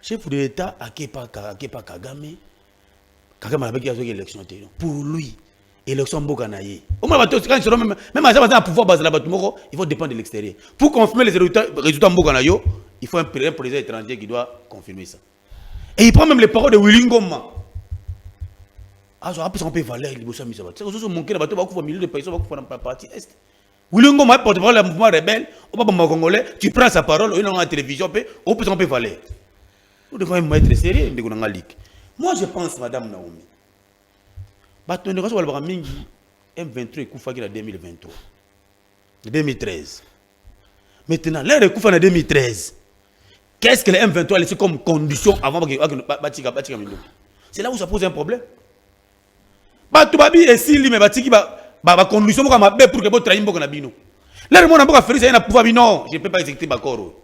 chef de l'État à Kepa Kagame avec les élections pour lui élection Mboka naïe. Au moins même à pouvoir baser là-bas il faut dépendre de l'extérieur. Pour confirmer les résultats Mboka naïe, il faut un président étranger qui doit confirmer ça. Et il prend même les paroles de Willy Ngoma. après ça on peut valer les bossons mis ça c'est aussi manquer la bateau va couper milieu de pays va couper dans la partie est Willingo m'a porte-parole du mouvement rebelle au pas congolais tu prends sa parole il est dans la télévision on peut valer nous devons être sérieux de la ligue moi je pense madame Naomi bateau ne reçoit le mingi M23 et Koufa qui en 2023 2013 maintenant l'air de Koufa en 2013 qu'est-ce que le M23 a laissé comme condition avant que c'est là où ça pose un problème. Bato babi esili mais batiki ba condition pour que votre trahir mboko na bino. Là le monde a pas faire ça na pouvoir non, je peux pas exécuter ma corps.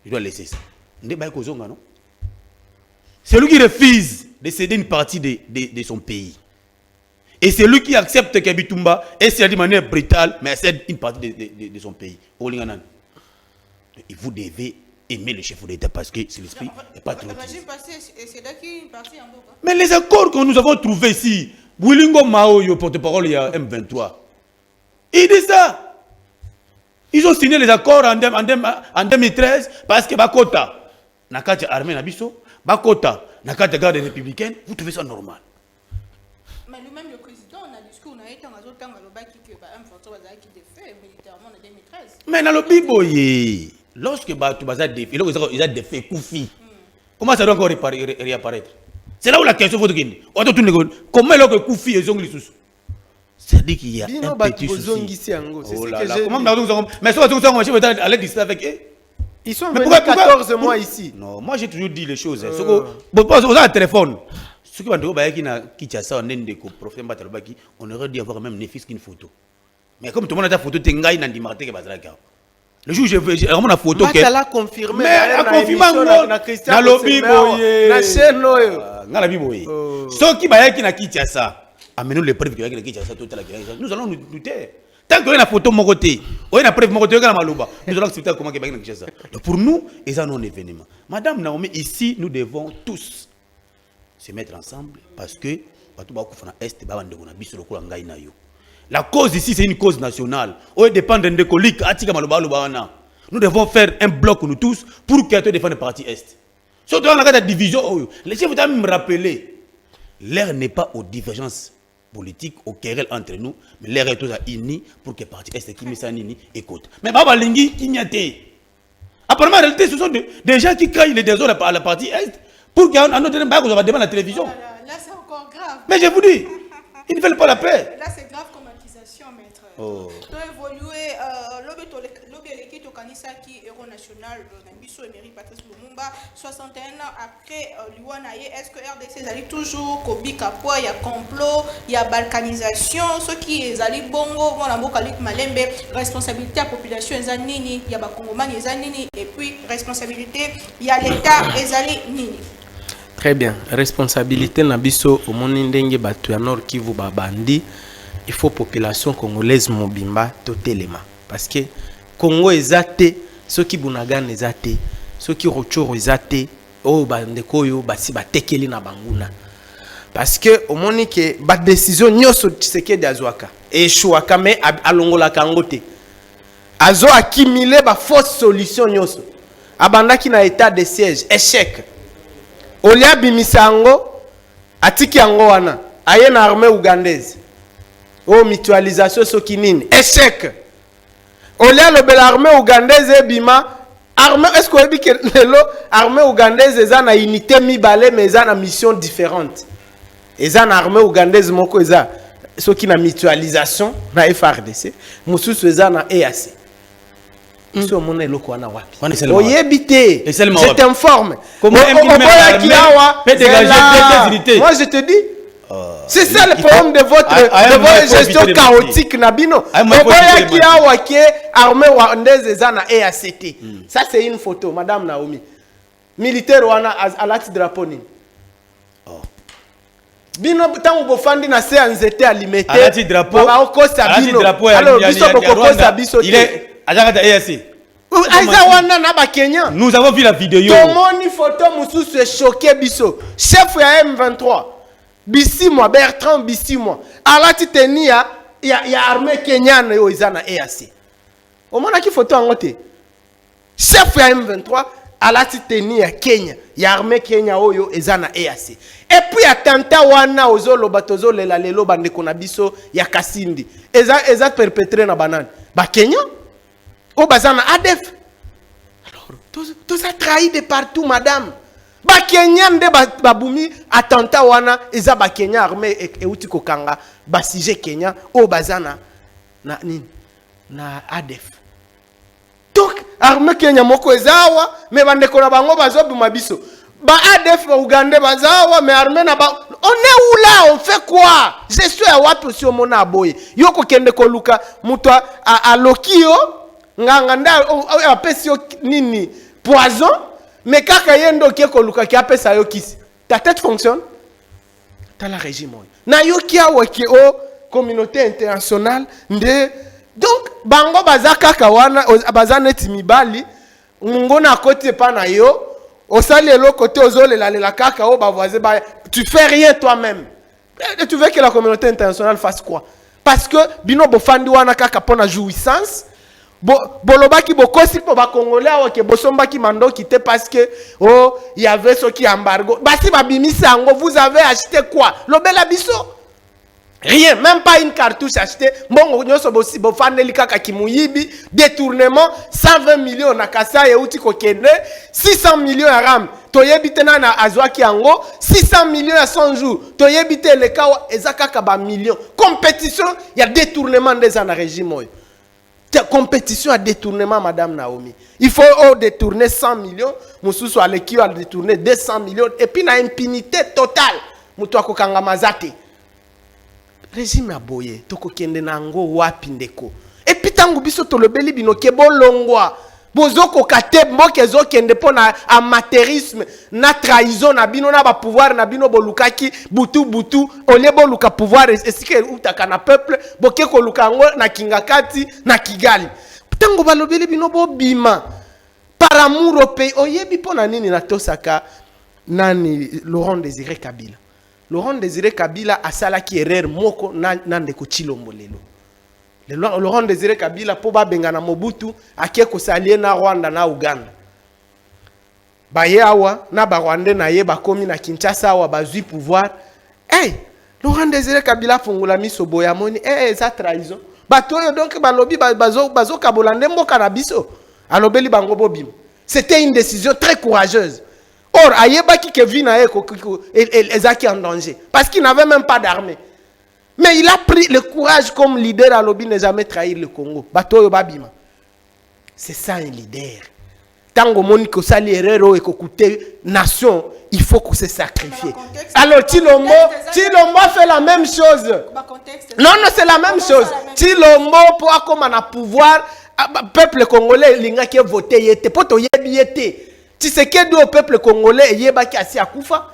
Je dois laisser ça. Ndé ba ko zonga non. C'est lui qui refuse de céder une partie de son pays. Et c'est lui qui accepte que Bitumba essaie de manière brutale mais cède une partie de son pays. Et vous devez aimer le chef d'État parce que c'est l'esprit et pas trop. Mais les accords que nous avons trouvés ici, Wilingo Mao, le porte-parole, il y a M23. Il dit ça. Ils ont signé les accords en 2013 parce que Bakota, Nakati armée Nabiso, Bakota, Nakati garde républicaine, vous trouvez ça normal. Mais lui-même, le président, on a discuté, on a été en azotant à l'Obaki que M23 qui défait militairement en 2013. Mais dans le Biboye, lorsque Batou Baza défait, ils ont défait Koufi, comment ça doit encore réapparaître? C'est là où la question faut gagner. Comment est-ce que Koufi et Zongli sous? C'est-à-dire qu'il y a un petit souci. Oh là là, comment mais ça va à l'aide d'ici avec eux. Ils sont venus 14 mois ici. Non, moi j'ai toujours dit les choses. Vous avez un téléphone. Ce qui va on aurait dû avoir même Nefis qu'une photo. Mais comme tout le monde a ta photo, le jour où j'ai vraiment la photo. Mais elle a confirmé. Mais elle a confirmé. Na lobby boye. Na chaîne loyo. Na lobby boye. Ce qui va y a ça. Amenons les preuves qu'il y a ça. Nous allons nous douter. Tant qu'on a la photo de mon côté, on a la preuve de mon côté, nous allons accepter comment il y a ça. Pour nous, c'est un non-événement. Madame Naomi, ici, nous devons tous se mettre ensemble parce que la cause ici, c'est une cause nationale. On dépend de coliques. Nous devons faire un bloc, nous tous, pour que tu défendes le parti Est. Surtout dans la division, les chefs d'État me rappeler, l'air n'est pas aux divergences politiques, aux querelles entre nous, mais l'air est tous unis pour que le parti Est qui m'est écoute. Mais Baba Lingi, qui n'y a été. Apparemment, en réalité, ce sont des gens qui créent les désordres à la partie Est pour qu'un autre débat qu'on va débattre à la télévision. Là, c'est encore grave. Mais je vous dis, ils ne veulent pas la paix. Là, c'est grave comme accusation, maître. Oh. Tu as évolué, l'équipe au Kanisaki, Héros National, Nambiso, Emery, Patrice Lumumba, 61 ans après l'Iwanaye. Est-ce que RDC allait toujours Kobi Kapwa, il y a complot, il y a balkanisation, ceux qui est allé bongo, mon amour Kalik Malembe, responsabilité à la population, il y a Bakongoman, et puis responsabilité, il y a l'État, Nini. Très bien. Responsabilité Nabiso au Monindenge Batu ya Nord Kivu Babandi. Il faut population congolaise mobimba totelema parce que Congo ezate ceux qui bunagan ezate ceux qui rochoro ezate o bandeko yo basi batekeli na banguna parce que au moni que ba décision nyoso Tshisekedi azwaka échouaka mais alongola kangote azo accumuler ba fausse solution nyoso abandaki na état de siège échec olia bimisango atiki yango wana aye na armée ougandaise oh mutualisation sokinine échec olia le bel armée ougandaise bima armée est-ce qu'on dit que l'armée ougandaise eza na unité mibale mais eza na mission différente eza na armée ougandaise moko eza soki na mutualisation na FRDC mususu eza na EAC. So mon eloko wana wapi oyebite je t'informe moi je te dis c'est ça le problème de votre gestion chaotique nabino oboya ki awa ke armée rwandaise eza na EACT ça c'est une photo madame Naomi militaire wana alati drapeau ni bino tango bofandi na se anzete alimete alati drapeau ba okosa bino alors biso bokokosa biso il est Azakata EAC. Nous avons vu la vidéo. Tomoni photo mususu est choqué biso. Chef ya M23. Bisimwa Bertrand Bisimwa. Alati tenia ya armée kenyane yo izana EAC. Omona ki photo angote. Chef ya M23 alati teni ya Kenya ya armée Kenya oyo eza na EAC. Et puis attentat wana ozoloba tozolela lelo bandeko na biso ya Kasindi eza perpétré na banane ba Kenya o bazana ADF. Alors tous a trahi de partout madame. Ba Kenya nde babumi attentat wana eza ba Kenya armée euti kokanga ba sije Kenya o bazana na nini na ADF. Donc armée Kenya moko ezawa mais bandeko na bango bazobuma biso. Ba ADF ba Uganda bazawa mais armée na ba on est où là, on fait quoi? Je suis à wapi si on mona boye. Yoko kende ko luka muto a lokio nganganda apesi yo nini poison mais kaka yendo ke ko luka ki apesa yo kisi. Ta tête fonctionne? Ta la régime. Na yo ki awake o communauté internationale nde donc bango bazaka kawana bazane timibali ngona côté pa na yo osali elo côté ozole la kaka o bavoise ba tu fais rien toi-même. Et tu veux que la communauté internationale fasse quoi? Parce que bino bofandi wana kaka pona jouissance bolobaki bokosi po ba congolais awake bosombaki mando kité parce que oh il y avait ce qui embargo basi babimisa ngo vous avez acheté quoi lobela biso. Rien, même pas une cartouche achetée. Bon, nous sommes aussi kimuyibi, détournement, 120 millions na kasa et outi kokende, 600 millions à ram. Toyebite na azwaki ango, 600 millions à 100 jours. Toyebite le kawa ezaka kaba millions. Compétition, il y a détournement des ana régime. Compétition à détournement madame Naomi. Il faut détourner 100 millions, mususu aleki a détourner 200 millions et puis na impunité totale. Mutu akokanga mazate. Régime a boye, toko kende nango wapi ndeko. Et puis tangu biso tolobeli bino ke bolongwa. Bozoko kate mboke zo kende po na amateurisme, na trahison na bino na ba pouvoir na bino bolukaki butu ole boluka pouvoir esike utaka na peuple boke ko lukango na kingakati na Kigali. Tangu balobeli bino bo bima par amour au pays oyebi po na nini na tosaka nani Laurent Désiré Kabila. Laurent Désiré Kabila a salaki erreur moko nande ko Chilombo lelo. Laurent Désiré Kabila po ba bengana Mobutu ake ko salie na Rwanda na Uganda. Baye awa na ba Rwanda na ye ba komi na Kinshasa awa bazui pouvoir. Laurent Désiré Kabila fungula miso boya moni za trahison. Bato yo donc balobi bazo kabolande mboka na biso. Alobeli bango bobim. C'était une décision très courageuse. Or, Ayebaki Kevin est en danger. Parce qu'il n'avait même pas d'armée. Mais il a pris le courage comme leader à lobby ne jamais trahir le Congo. Batoyo Babima. C'est ça un leader. Tango Moniko Sali Herrero et Kokute Nation, il faut qu'on se sacrifie. Alors, Chilombo fait la même chose. Non, c'est la même chose. Chilombo, pour comme on a pouvoir, peuple congolais, il a voté, il était poto yébiété. Tu sais que au peuple congolais yeba ki asi akufa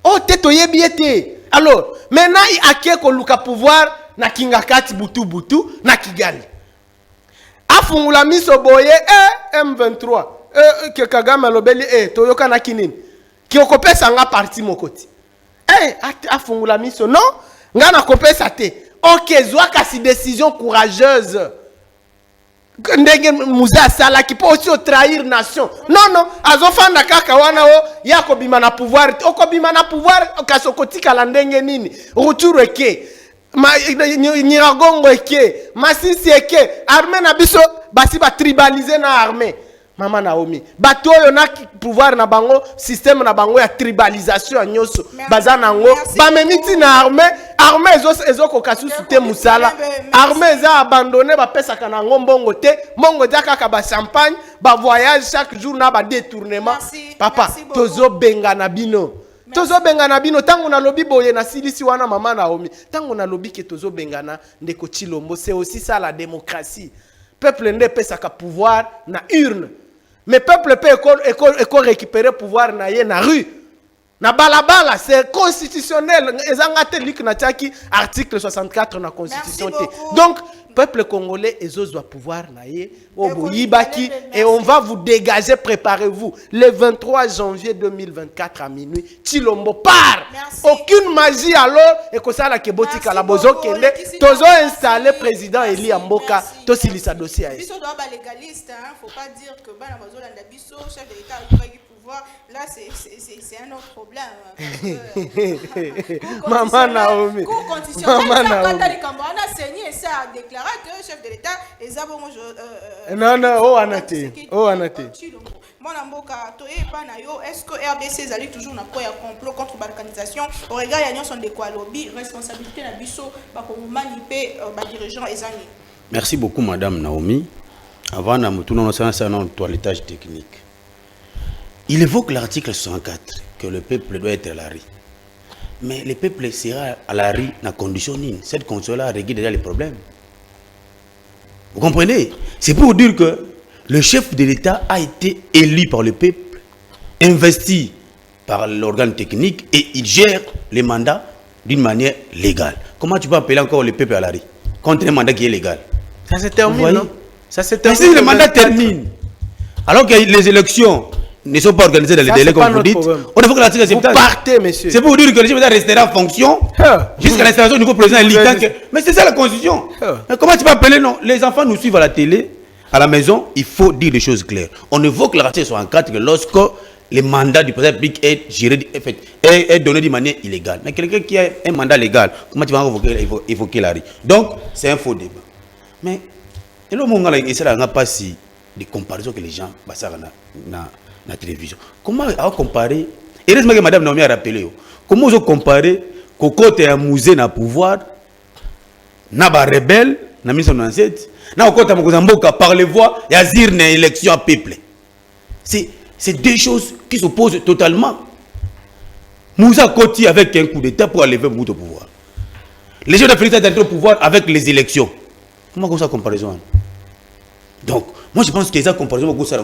oh teto yebiete alors maintenant il a ko luka pouvoir na kingakati butu na Kigali afungula miso boye M23 ke Kagame lobeli toyoka na kinini ki okopesa nga parti mokoti afungula miso non nga na kopesa te OK zwa kasi décision courageuse. Ndenge muza sala qui peut aussi trahir nation. Non, azofanda kaka wana o yako bima na pouvoir. Oko bima na pouvoir kasokotika la ndenge nini. Ruturu eke. Nyiragongo eke. Masisi eke. Armée na biso basi ba tribaliser na armée. Mama Naomi. Bato yo na pouvoir na bango système na bango ya tribalisation nyoso. Bazana ngo ba memiti na armée ezo kokasu sute musala. Armée za abandonné ba pesa kana ngombongo te. Mongo diaka ka ba champagne, ba voyage chaque jour na ba détournement. Papa, tozo benga na bino. Tozo benga na bino tango na lobi boye na silisi wana mama Naomi. Tango na lobi ke tozo benga na ndeko Chilombo, c'est aussi ça la démocratie. Peuple ne pesa ka pouvoir na urne. Mais peuple peut récupérer pouvoir na ye na rue. Na balabala, c'est constitutionnel. Ezangate lik na tchaki article 64 na constitution. Donc, peuple congolais et doit pouvoir naïe et on va vous dégager, préparez-vous. Le 23 janvier 2024 à minuit, Chilombo part. Aucune magie alors et que ça la keboti kala bozo kende tozo installé président Eli Amboka to silisa dossier. Biso doit ba légaliste hein, faut pas dire que bana bazo landa biso chef de l'état a qui pouvoir là c'est un autre problème. Maman Naomi. Maman Naomi. Quand on a saigné ça a déclaré que le chef de l'état les a bon non oh anate. Mon amboka toye pa na yo est-ce que RDC allait toujours na quoi ya complot contre balkanisation au regard ya nyonso de quoi lobby responsabilité na biso ba ko manipuler ba dirigeants ezani. Merci beaucoup madame Naomi. Avant na mutu non c'est un toilettage technique. Il évoque l'article 64 que le peuple doit être à la rue. Mais le peuple sera à la rue dans condition nine. Cette condition-là règle déjà les problèmes. Vous comprenez? C'est pour dire que le chef de l'État a été élu par le peuple, investi par l'organe technique et il gère les mandats d'une manière légale. Comment tu peux appeler encore le peuple à la rue contre un mandat qui est légal? Ça se termine, non? Ça se termine. Mais si le mandat termine, alors que les élections ne sont pas organisées dans les délais comme vous dites, on évoque l'article 70. Vous partez, monsieur. C'est pour dire que le chef d'État restera en fonction jusqu'à l'installation du nouveau président élu. Mais c'est ça la constitution. Mais comment tu peux appeler? Non, les enfants nous suivent à la télé. À la maison, il faut dire des choses claires. On évoque l'article 64 que lorsque le mandat du président public est géré, est donné d'une manière illégale. Mais quelqu'un qui a un mandat légal, comment tu vas évoquer la rue? Donc, c'est un faux débat. Mais, et le monde n'a pas si des comparaisons que les gens passent dans la télévision. Comment comparer? Heureusement que Mme Naomi a rappelé. Comment vous comparer qu'au côté un musée n'a pouvoir, n'a pas rebelle, n'a mis son ancêtre? Na okota mkozamboka par les voies ya zirne élection à peuple. C'est deux choses qui s'opposent totalement. Moussa Koti avec un coup d'état pour enlever Mouto au pouvoir. Les gens de Félix sont au pouvoir avec les élections. Comment ça comparaison? Donc, moi je pense que ça comparaison beaucoup ça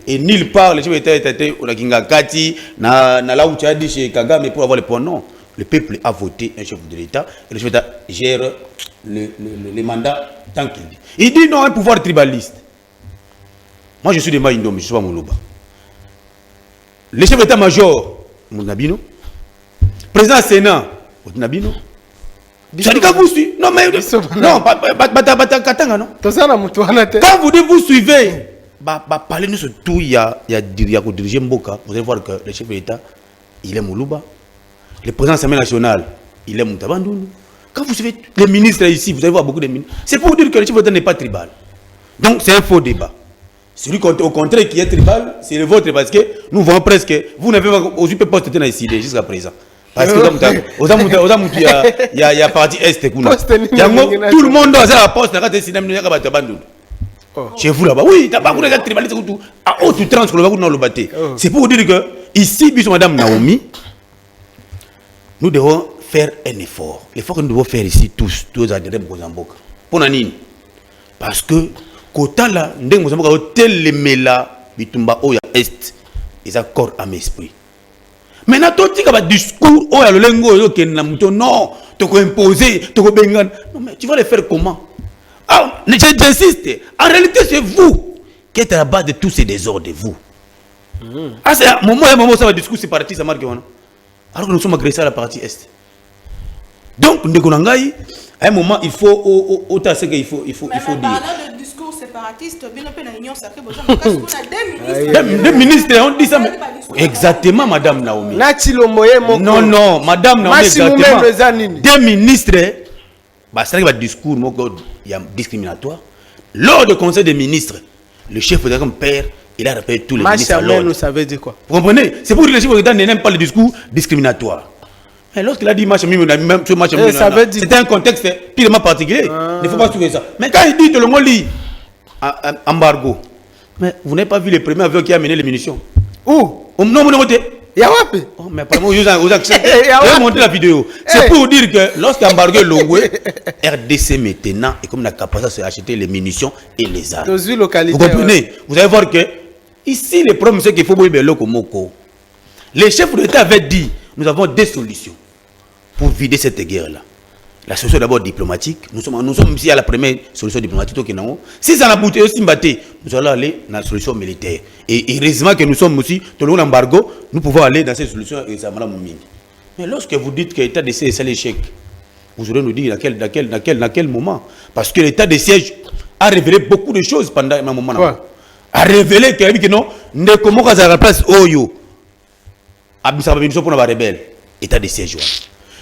et nulle part les gens étaient au Kingakati na là où tu as dit chez Kagame pour avoir le point non. Le peuple a voté un chef de l'État et le chef d'État gère les mandats tant qu'il dit. Il dit non, un pouvoir tribaliste. Moi je suis de Maïndom, je ne suis pas Moulouba. Le chef d'État-major, Mounabino. Président Sénat, Mounabino. Ça dit quand vous suivez. Non, mais. Non, quand vous dites vous suivez, parlez-nous surtout, il y a dirigé Mboka. Vous allez voir que le chef de l'État, il est Moulouba. Le président de l'Assemblée nationale, il est Moutabandoulou. Quand vous suivez les ministres ici, vous allez voir beaucoup de ministres. C'est pour dire que le chef de l'État n'est pas tribal. Donc c'est un faux débat. Celui au contraire qui est tribal, c'est le vôtre parce que nous voyons presque. Vous n'avez pas aussi pas posté dans ici jusqu'à présent. Parce que il y a parti Est. Tout le monde doit avoir la poste. Chez vous là-bas. Oui, tu n'as pas de tribalisme. À haute outrance, c'est pour dire que ici, Madame Naomi, nous devons faire un effort. L'effort que nous devons faire ici, tous adhérents de Mozamboka. Pour Nanine. Parce que, quand là, nous avons tel les méla, bitumba oya est, ils accordent à mes esprits. Maintenant, tu dis qu'il y a un discours, oh, le lengo, non, tu peux imposer, tu peux bengan. Non, mais tu vas le faire comment? Ah, j'insiste. En réalité, c'est vous qui êtes à la base de tous ces désordres, vous. Ah, c'est un moment, ça va discours séparatiste, ça marque. Alors que nous sommes agressés à la partie Est. Donc, à un moment, il faut autant ce qu'il faut dire. Parlant de discours séparatiste, bien sûr, l'Union sacrée, deux ministres ont dit ça. Exactement, Madame Naomi. Non, Madame Naomi, exactement. Deux ministres, c'est un discours discriminatoire. Lors du conseil des ministres, le chef de père, il a rappelé tous les ministres à l'ordre. Ça veut dire quoi? Vous comprenez? C'est pour que le chef de l'État n'aime pas le discours discriminatoire. Mais lorsqu'il a dit c'était un contexte purement particulier. Il ne faut pas trouver ça. Mais quand il dit que le mot lit embargo, mais vous n'avez pas vu le premier avion qui a amené les munitions? Où? Non, vous n'avez pas. Oh, mais apparemment, vous avez montré la vidéo. C'est pour dire que lorsqu'embargo est longoué, RDC maintenant est comme la capacité d'acheter les munitions et les armes. Vous comprenez? Vous allez voir que ici, le problème, c'est qu'il faut le Komoko. Les chefs de l'État avaient dit nous avons des solutions pour vider cette guerre-là. La solution d'abord diplomatique. Nous sommes ici à la première solution diplomatique. Si ça n'a pas été nous allons aller dans la solution militaire. Et heureusement que nous sommes aussi, dans l'embargo, nous pouvons aller dans cette solution et ça m'a mis. Mais lorsque vous dites que l'état de siège c'est l'échec, vous aurez nous dire dans quel moment. Parce que l'état de siège a révélé beaucoup de choses pendant un moment. Ouais. A révélé que non, ne comment ça la place Oyo. Abisa Babinso pour nos rebelles. État de siège.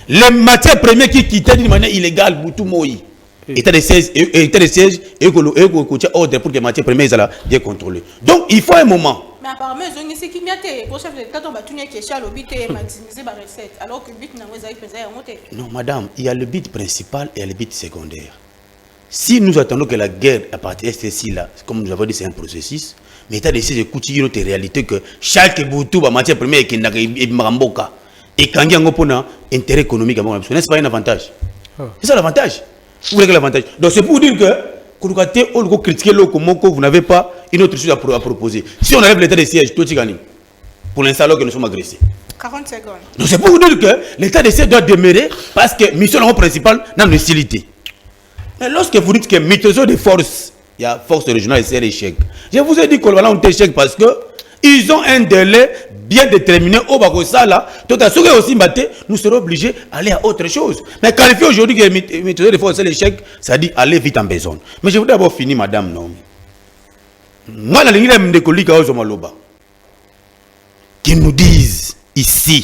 Les matières premières qui quittaient d'une manière illégale, Boutou Moï. État de siège et ordre pour que les matières premières soient bien contrôlées. Donc il faut un moment. Mais apparemment, ils ont dit qu'il y a des chefs d'État qui ont battu une question à l'obit et maximiser la recette. Alors que le but n'a pas été. Non, madame, il y a le but principal et le but secondaire. Si nous attendons que la guerre à partir de ceci là, comme nous avons dit, c'est un processus, mais l'état de siège écoute une autre réalité que chaque boutou, la matière première qui n'a pas et quand il y a un intérêt économique, n'est-ce pas un avantage? C'est ça l'avantage. Vous voulez que l'avantage? Donc c'est pour dire que quand vous critiquez vous n'avez pas une autre chose à proposer. Si on enlève l'état de siège, tout est gagné. Pour l'instant, alors que nous sommes agressés. 40 secondes. Donc c'est pour vous dire que l'état de siège doit demeurer parce que mission principale n'a pas d'hostilité. Mais lorsque vous dites que maîtrise des forces, il y a force régionale et c'est l'échec. Je vous ai dit qu'on va un échec parce que ils ont un délai bien déterminé au Bakosala. Tout à ce aussi nous serons obligés d'aller à autre chose. Mais qualifier aujourd'hui que maîtriser des forces c'est l'échec, ça dit aller vite en besoin. Mais je voudrais d'abord finir, madame Naomi. Moi, la ligne de Kolika Ozomaloba, qui nous disent ici,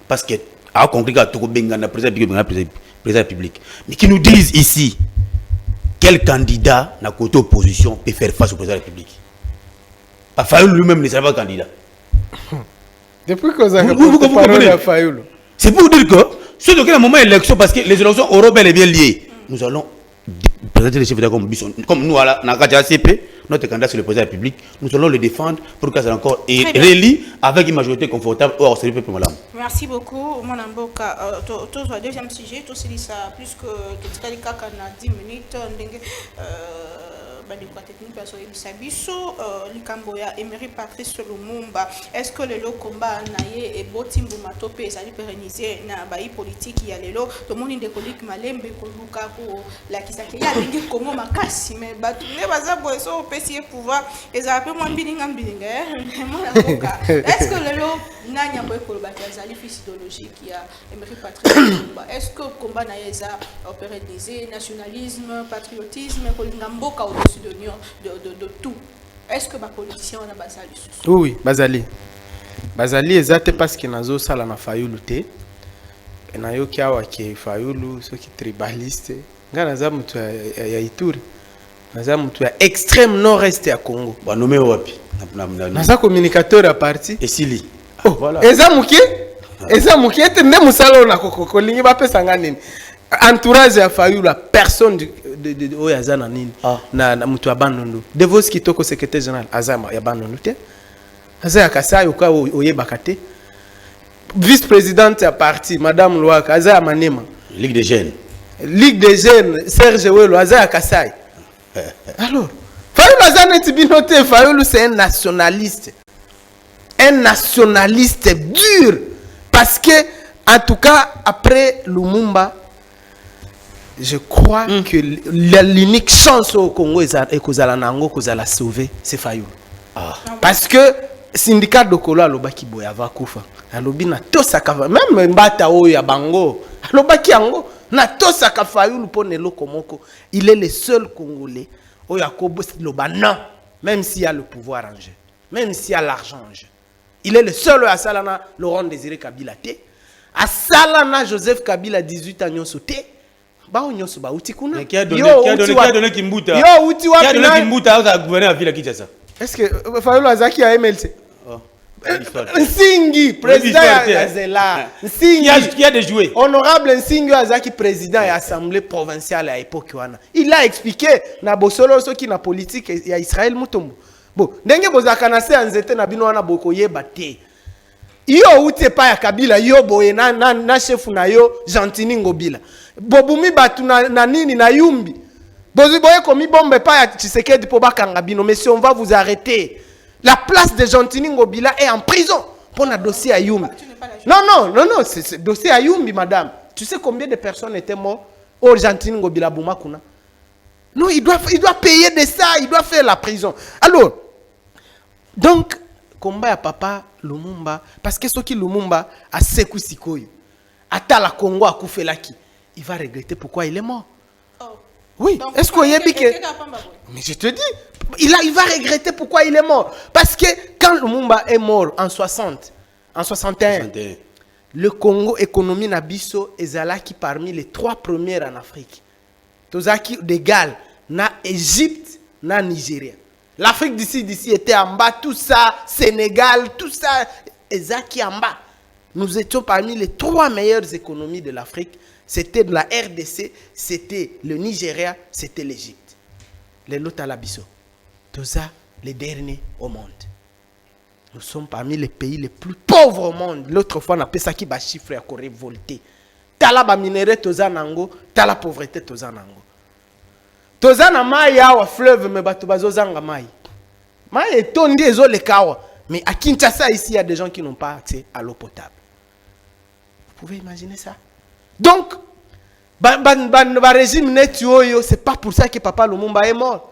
parce que à compris qu'à tout le président public, mais qui nous disent ici quel candidat n'a côté opposition peut faire face au président de la République. Fayoulou lui-même ne sera pas candidat. Depuis que vous avez parlé à Fayoulou. C'est pour dire que, sur un moment élection, parce que les élections auront bel et bien liées, nous allons présenter les chefs d'État comme nous, à la CP, notre candidat sur le président de la République, nous allons le défendre pour que ça soit encore réélu avec une majorité confortable au hors peuple madame. Merci beaucoup, mon amboka. Deuxième sujet, tout ça, plus que tout ce qui a 10 minutes, Emery Patrice Lumumba, est-ce que le combat naie et botimbu matope ça pérenniser na baï politique il y a lelo tout le monde est décolique malembe koluka pour la kisaki ya lingi comme makasi mais batu ne baza boso pesier pouvoir et ça peut moins bilinga est-ce que lelo nanya boy koluba zali fils idéologique il y a Emery Patrice Lumumba, est-ce que combat naie ça pérenniser nationalisme patriotisme kolinga mboka au-dessus de tout. Est-ce que les politiciens ont basali? Oui, basali. Basali exact parce que nazo sala na Fayoulou te. Et na yo kiawa ki Fayoulou ceux qui tribaliste. Ngana za mutu ya Ituri. Naza mutu ya extrême nord-est ya Congo. Ba nommé wapi? Naza communicateur à parti. Et Sili. Oh, voilà. Eza muke? Eza muke tende musala na kokoko lingi ba pesa ngani. Entourage ya Fayoulou la personne de Oyazana nini na mutu abanondo Devos Kitoko secrétaire général azama ya banondo te azaya Kasai uka oyebakate vice-présidente ya parti madame Loaka azaya Manema Ligue des jeunes Serge Welo azaya Kasai. Alors Fayoulou azana tibinote Fayoulou c'est un nationaliste dur parce que en tout cas après Lumumba je crois que l'unique chance au Congo est que Zalanango que la sauver, c'est Fayoulou. Parce que syndicat de Kolo alobaki boya va kufa. Alobi na tosaka même mbata o ya bango. Alobaki yango na tosaka Fayoulou pour nelo komoko. Il est le seul Congolais o ya kobo loba non, même s'il y a le pouvoir en jeu, même s'il y a l'argent en jeu. Il est le seul à Salana Laurent Désiré Kabila te. À Salana Joseph Kabila 18 ans sauté. Qui a donné Kimbuta à gouverner la ville à Kinshasa? Est-ce que Fayoulou Azaki a MLC? Nsingi, président Azela. Qui a déjoué? Honorable Nsingi Azaki, président de l'Assemblée provinciale à l'époque. Il a expliqué na bosolo so ki na politique ya Israël mutombo. Bon, ndenge bozaka na se anzete na bino wana bokoye bate. Yo ute pa ya Kabila yo boye na chef na yo Gentini Ngobila. Bobumi batu na nini na yumbi. Bozi boye komi bombe pa ya Tshisekedi po bakanga bino, mais si on va vous arrêter. La place de Gentini Ngobila est en prison pour le dossier à Yumbi. Non, c'est dossier à Yumbi, madame. Tu sais combien de personnes étaient mortes au Argentine Ngobila Bouma Kuna? Non, il doit payer de ça, il doit faire la prison. Alors, donc, combat à papa Lumumba, parce que ce qui Lumumba a sekou sikoyo, ata la Congo a Koufelaki, il va regretter pourquoi il est mort. Oh. Oui, Donc, est-ce qu'on y est que... Mais je te dis, il va regretter pourquoi il est mort. Parce que quand Lumumba est mort en 60, en 61, le Congo, économie Nabiso, est parmi les 3 premières en Afrique. Tozaki d'égal, na Égypte, na Nigeria. L'Afrique d'ici était en bas, tout ça, Sénégal, tout ça, Ezaki en bas. Nous étions parmi les 3 meilleures économies de l'Afrique. C'était de la RDC, c'était le Nigeria, c'était l'Égypte. Les Lotalabiso. Tout ça, les derniers au monde. Nous sommes parmi les pays les plus pauvres au monde. L'autre fois, on a appelé ça qui va chiffrer à révolter. Tala ba minéré toza nango, tala pauvreté toza nango. Toza na mai awa fleuve me bato bazozanga mai. Mai etondi ezo le kawa. Mais à Kinshasa ici, il y a des gens qui n'ont pas accès à l'eau potable. Vous pouvez imaginer ça? Donc, le régime net yoyo, c'est pas pour ça que Papa Lumumba est mort.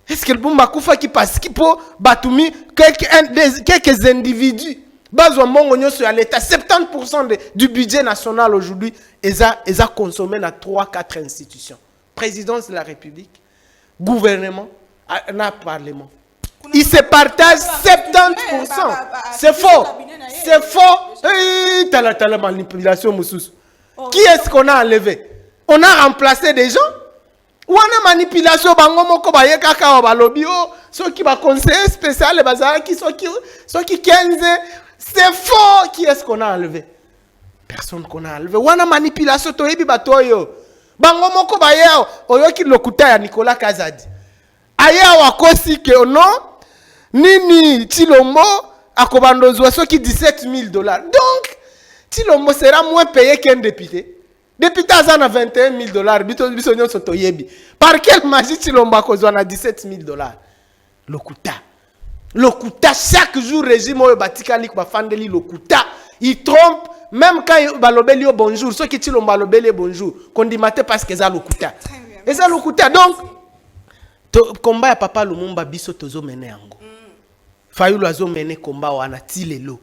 Est-ce que le Lumumba Koufa qui passe qui peut batumi quelques individus? Bazo mongo nyoso à l'État, 70% du budget national aujourd'hui est consommé dans 3-4 institutions. Présidence de la République, gouvernement, parlement. Ils se partagent 70%. C'est faux. C'est faux. T'as la manipulation, Moussous. Qui est-ce qu'on a enlevé? On a remplacé des gens? Ou on a manipulation? Bangomoko baye kaka balobi o ceux qui va conseiller spécial les bazar qui sont qui 15. C'est faux. Qui est-ce qu'on a enlevé? Personne qu'on a enlevé. Ou on a manipulation toyebi batoyo. Bangomoko baye oyo ki lokuta ya Nicolas Kazadi. Aya wakosi ke ono nini Chilombo akobandozwa soki $17,000. Donc Chilombo sera moins payé qu'un député. Député a $21,000. Biso nyonso toyebi. Par quelle magie Chilombo akozwa na $17,000? Lokuta chaque jour régime oyo batikali ko bafandeli lokuta. Il trompe même quand balobeli yo bonjour, ceux qui Chilombo balobeli bonjour, kondimate parce que ça lokuta. Et ça lokuta donc combat ya Papa Lumumba biso tozo mene yango. Fayulu azo mene combat wana tilelo.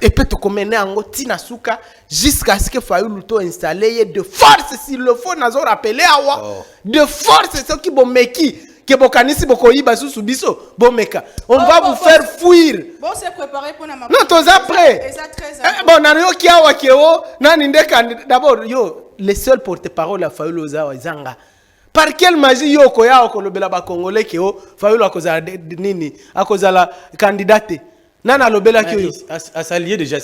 Et puis to mene yango tina suka jusqu'à ce que Fayulu to installé de force s'il le faut nazo rappeler awa. De force ce qui bomeki que bokanisi bokoyiba susu biso bomeka. On va vous faire fuir. Bon c'est préparé pour na ma. Non, toza prêt. Bon nario ki awa keo nani ndeka d'abord yo les seuls porte-parole à Fayulu Ozawa Zanga. Par quelle magie yo koya okolobela ba congolais keo Fayulu akoza nini akoza candidate nana lobela kyo à s'allier déjà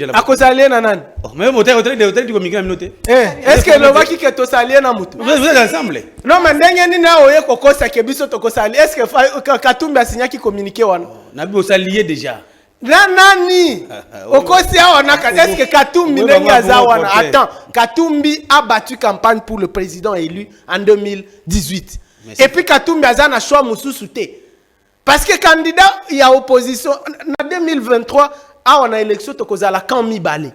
là. akoza allié na nani Même hôtel du communiqué noté. Est-ce que le vaki que to s'allier na mutu Vous êtes ensemble. Non mais ndenge nini na oye kokosa ke biso to kosali est-ce que Katumbi asinya ki communiqué wana Na bi s'allier déjà. Nani okosi awa na est-ce que Katumbi ndenge azawana attends Katumbi a battu campagne pour le président élu en 2018 et puis Katumbi azana choix mususu te parce que candidat il y a opposition en 2023 on a élection tokozala quand mibale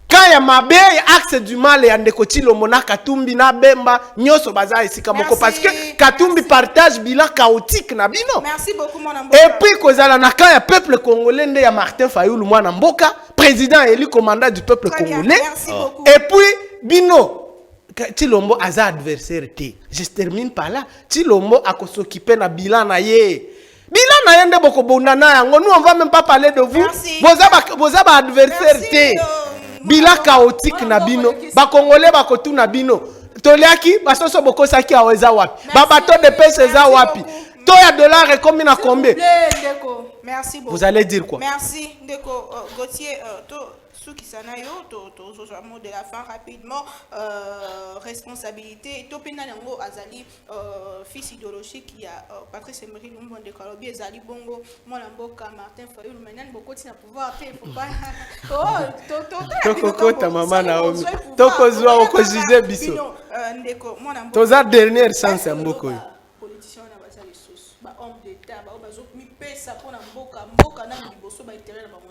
quand il y a mabe axe du mal et ndeko Chilombo na Katumbi na Bemba nyoso baza esika moko parce que Katumbi partage bilan chaotique na bino. Merci beaucoup mon amboka. Et puis kozala na quand il y a peuple congolais nde ya Martin Fayulu mwana mboka président élu commandant du peuple congolais. Merci beaucoup. Et puis bino Chilombo aza adversaire te. Je termine par là. Chilombo akosokipe na bilan na ye. Bilan na yende boko bonana yango. Nous on va même pas parler de vous. Boza ba adversaire te. Bilan chaotique na bino. Ba congolais ba kotu na bino. Toliaki basoso boko saki aweza wapi. Ba bateau de pêche eza wapi. Toya dollar et combien à combien? Merci beaucoup. Vous allez dire quoi? Merci Ndeko Gauthier ceux qui s'en aillent mot de la fin rapidement responsabilité topena yango azali fils idéologique il y a Patrice Emery Lumumba de Kalobi ezali bongo mwana mboka Martin Fayulu maintenant beaucoup na pouvoir pe faut pas Tokokota mama na omi tokozwa okojize biso Ndeko mwana mboka toza dernière chance ya mboko yo politicien na bazali source ba homme d'état ba bazo mi pesa pona mboka na liboso ba intérêt na bango.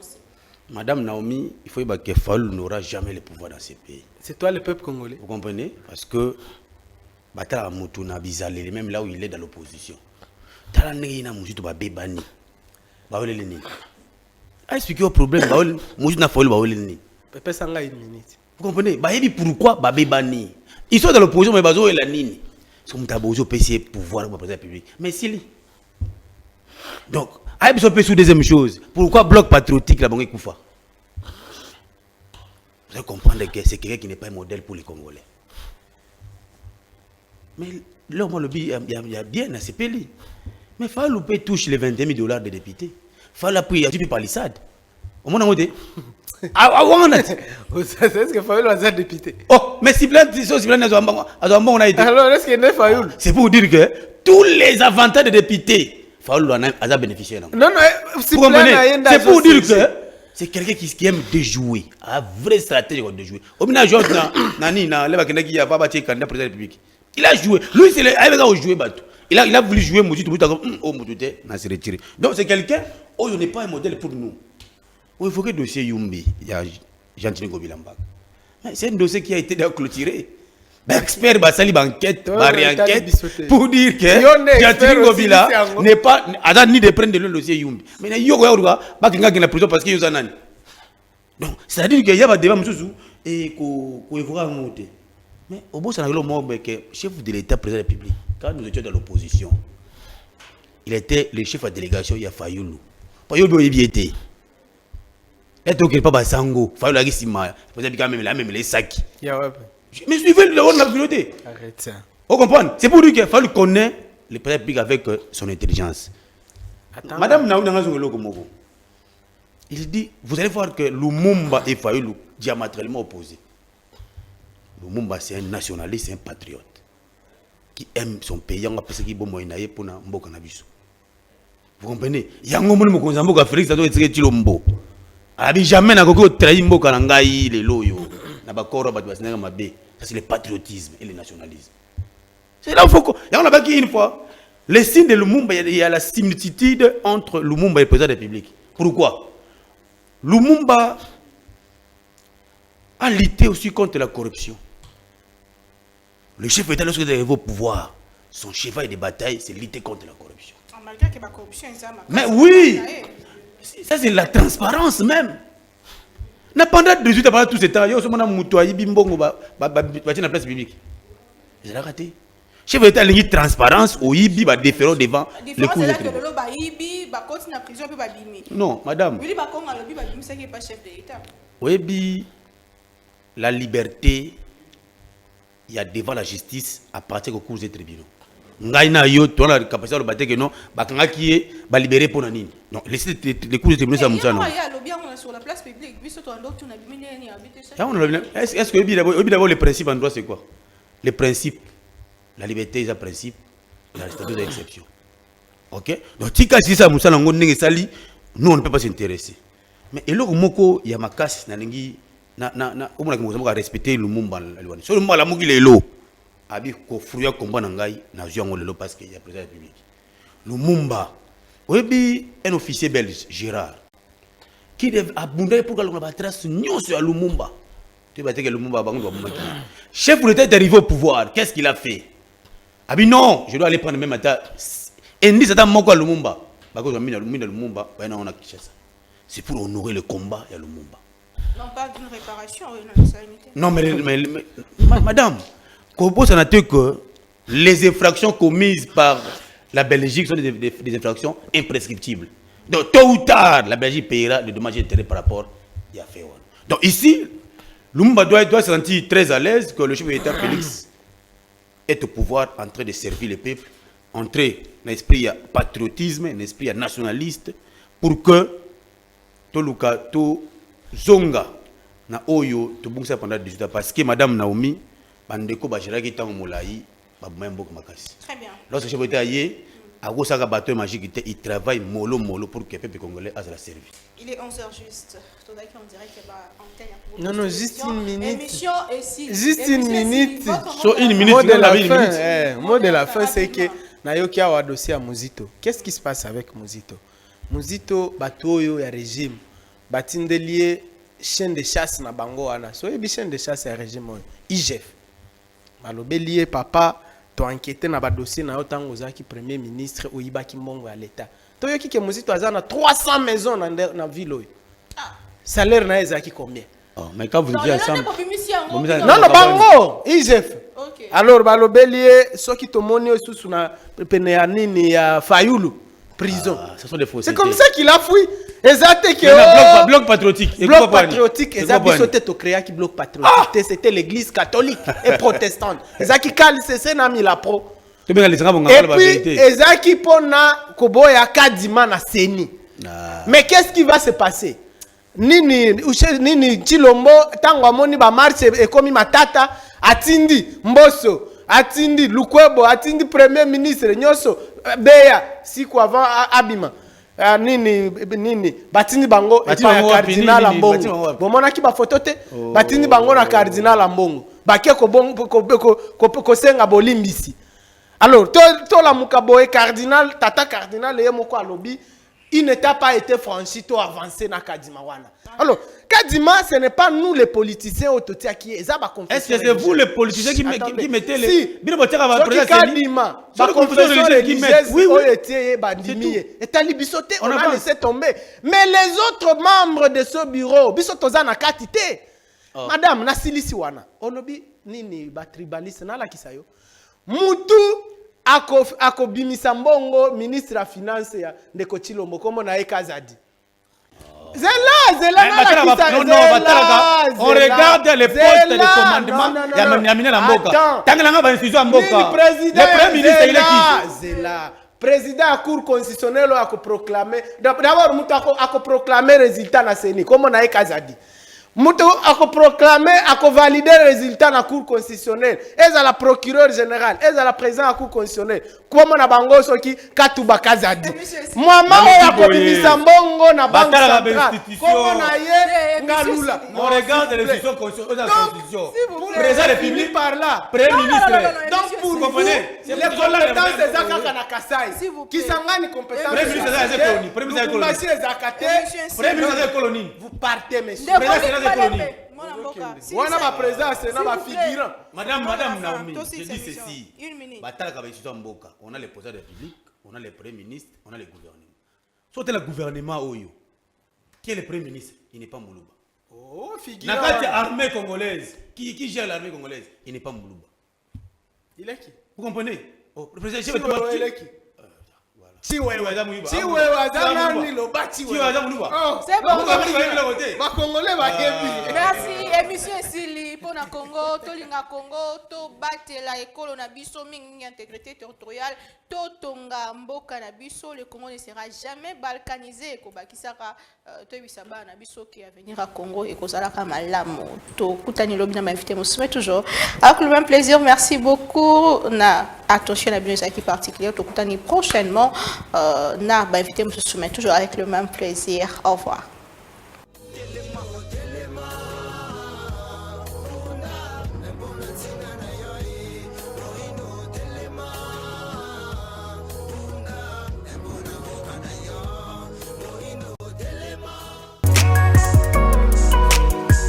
Madame Naomi, il faut que Fayulu n'aura jamais le pouvoir dans ce pays. C'est toi le peuple congolais. Vous comprenez? Parce que Batala Moutouna Bizalé, même là où il est dans l'opposition. Tala Négina Mouzito Babébani. Baolé Leni. A expliqué au problème, Mouzito n'a Fayulu Baolé Leni. Pépé Sanga une minute. Vous comprenez? Baébi pourquoi Babébani? Ils sont dans l'opposition, mais Bazo et la Nini. C'est comme Tabozo PC pouvoir pour la public. Mais si. Donc, Aïe Bissopé sous deuxième chose. Pourquoi bloc patriotique la Bangue Koufa? Vous allez comprendre que c'est quelqu'un qui n'est pas un modèle pour les Congolais. Mais là, moi, il y a bien à ce pays. Mais il faut louper touche les 21 000 $ de députés. Il faut l'appuyer à du palissade. Au moins, on a Est-ce que Fayulu a député? Oh, mais si plein de choses, on a été. Alors, est-ce qu'il y a Fayulu? C'est pour dire que tous les avantages des députés, Fayulu en a bénéficié. Non, non, vous comprenez? C'est pour dire que c'est quelqu'un qui aime déjouer, un vrai stratège de jouer. Au final, Georges Nani, il a pas battu le candidat président de la République. Il a joué. Lui, c'est le jouer bateau. Il a voulu jouer Mouzito, Mouzito, il s'est retiré. Donc, c'est quelqu'un, il n'est pas un modèle pour nous. Il faut que le dossier Yumbi, il y a Jean-Tine Gobilambak. C'est un dossier qui a été clôturé. L'expert Bassali Banquette, réenquête, pour dire que Jean-Tine Gobila n'est pas ni de prendre le dossier Yumbi. Mais il y a la prison parce qu'il y a un an. Donc, c'est-à-dire qu'il y a un débat et qu'il faut monter. Mais au bout, c'est le chef de l'État, président de la République, quand nous étions dans l'opposition, il était le chef de la délégation, il y a Fayulu. Fayulu, il y était. Et donc, il n'y a pas de sango. Fayulu, il y a même les sacs. Mais suivez la communauté. Arrête ça. Vous comprenez? C'est pour lui qu'il faut connaître le président public avec son intelligence. Attends, Madame Naoumi Ngazongelo, il dit, vous allez voir que Lumumba et Fayulu diamétralement opposés. Lumumba, c'est un nationaliste, c'est un patriote qui aime son pays. On a pensé qu'il est bon pour Mboka Nabiso. Vous comprenez? Il y a un moment où Mboka Félix a été Chilombo. Il jamais n'a pas trahi Mboka Nangaï, les loyaux. Ça, c'est le patriotisme et le nationalisme. C'est là où il faut. Et on a pas une fois. Le signe de Lumumba, il y a la similitude entre Lumumba et le président de la République. Pourquoi? Lumumba a lutté aussi contre la corruption. Le chef d'État, lorsqu'il est arrivé au pouvoir, son cheval de bataille, c'est lutter contre la corruption. Malgré que la corruption est ça. Mais oui! Ça, c'est la transparence même. Pendant 18 ans, pendant tout ce temps, il y a aussi un bimbongo dans la place publique. Ils ont raté. Chef d'État a une transparence au IBI, va déférer devant le cours de tribunal. Non, madame. Oui, la liberté, il y a devant la justice à partir du cours des tribunaux. Ngaina yo, tu as la capacité de battre que non, bakanga qui est libéré pour nani. Non, les cours des tribunaux ça moussa non. Sur la place publique, est-ce que d'abord le principe en droit c'est quoi? Le principe, la liberté est un principe, la liberté est une exception. Ok? Donc si ça moussa nango ndenge sali, nous on ne peut pas s'intéresser. Mais et là moko il y a ma casse na ningi na au moins que moi respecter le Lumumba la sur le Lumumba la mugi lelo abi ko fruya combat na ngai na ziongo lelo parce qu'il y a président de la République. Lumumba oyebi un officier belge Gérard qui devait abonder pour que l'on ait trace sur Lumumba. Tu vas dire que Lumumba chef de l'État est arrivé au pouvoir, qu'est-ce qu'il a fait? Ah bien non, je dois aller prendre même matin. Et ni c'est un mot à Lumumba. C'est pour honorer le combat à Lumumba. Non, pas d'une réparation, non, mais madame, Kobo, ça n'a été que les infractions commises par la Belgique sont des infractions imprescriptibles. Donc, tôt ou tard, la Belgique paiera le dommage intérêt par rapport à Yaféon. Donc, ici, Lumumba doit se sentir très à l'aise que le chef de l'État Félix est au pouvoir en train de servir le peuple, entrer dans l'esprit patriotisme, un esprit nationaliste, pour que Toluka, to Zonga, na Oyo, to Bungsa pendant 18 ans. Parce que Madame Naomi, Bandeko Bajiraki Tango Moulaï, Babouembo Makasi. Très bien. Lorsque le chef de l'État bateau magique, il travaille mollo pour que le peuple congolais a la service. Il est 11h juste. Non, non, juste une minute. Juste une minute. Sur une minute, mot de la fin, c'est que Nayoki a dossier à Mouzito. Qu'est-ce qui se passe avec Mouzito? Mouzito, Batoyo, il y a régime. batindeli chaîne de chasse na bango wana. So yebi chaîne de chasse ya régime oyo. IGF. Balobeli papa to enquêter na ba dossier na yotango ozaki premier ministre oyibaki mbongo ya l'état. To yoki ke muzito azana 300 maisons na ville oyo. Salaire na ezaki combien? Oh, mais quand vous dites ensemble. Non, non, bango, IGF. Okay. Alors, balobeli, ceux qui te monnaient sous na penéanini ya Fayoulou, prison. Ah, ce sont des faussetés. C'est comme ça qu'il a fui. Exact que bloc patriotique. Bloc patriotique. Exact. Ils créé qui bloc patriotique. C'était l'église catholique et protestante. Exact qui cale c'est na mi la pro. Et puis, exact qui pona koboya kadima na seni. Mais qu'est-ce qui va se passer? Nini Chilombo tango amoni ba marche ekomi matata atindi Mboso atindi Lukwebo atindi premier ministre nyoso beya siku avant abima nini batindi bango et pa cardinal Ambongo bomona ki ba photo te batindi bango na cardinal Ambongo bakie ko senga bolimbisi. Alors to la mukaboe cardinal tata cardinal ye moko alobi il n'était pas été franchi, tout avancé dans Kadima. Alors, Kadima, ce n'est pas nous les politiciens autotia qui est. Est-ce que c'est vous les politiciens qui mettez les. Si, Kadima, la confession religieuse, oui, on a laissé tomber. Mais les autres membres de ce bureau, Bisotozana Katite, madame, Nasilisi Wana, Olobi, Nini, Batribaliste, Nala Kisayo, Moutou. Ako bimisa mbongo ministre la finance ya ndeko Chilombo komo na ekazadi. Zela on regarde les postes de commandement ya Minela Mboka. Tangela nga ba institution Mboka. Le premier ministre il est qui? Zela. Président à cour constitutionnelle a proclamé d'abord mutu a proclamé résultat na seni komo na ekazadi. Mutu a proclamé, a validé le résultat de la Cour constitutionnelle. Et à la procureure générale, et à la présidente de la Cour constitutionnelle. Comment na bango soki Katuba Kazadi. Maman a commis mbongo na banque centrale. Comment na ye ngalula. On regarde les institutions constitution. Président de la République par là. Premier ministre. Donc pour vous, les compétences des Akaka na Kasai. Qui s'engagent compétences. Premier ministre des colonie. Premier ministre des colonie. Vous partez, monsieur. Wana ma présence na ma figurant. Madame Naomi, je dis ceci. Batala Kabeshito Mboka, on a les présidents de la République, on a les premiers ministres, on a les gouvernements. Soit le gouvernement Oyo. Qui est le premier ministre? Il n'est pas Moulouba. Oh, figurant. Nakati armée congolaise, qui gère l'armée congolaise? Il n'est pas Moulouba. Il est qui? Vous comprenez? Oh, le président il est qui? C'est bon. Merci. Émission Sili pour na Congo, Tolinga Congo, to batela école na biso mingi intégrité territoriale, to tonga mboka na biso. Le Congo ne sera jamais balkanisé. Ko bakisaka to bisaba na biso qui à venir à Congo et kozalaka malamu. To kutani lobi na m'inviter mo soumet toujours. Avec le même plaisir, merci beaucoup na attention à bien qui particulier. To kutani prochainement. Na ba invité me soumettre toujours avec le même plaisir. Au revoir.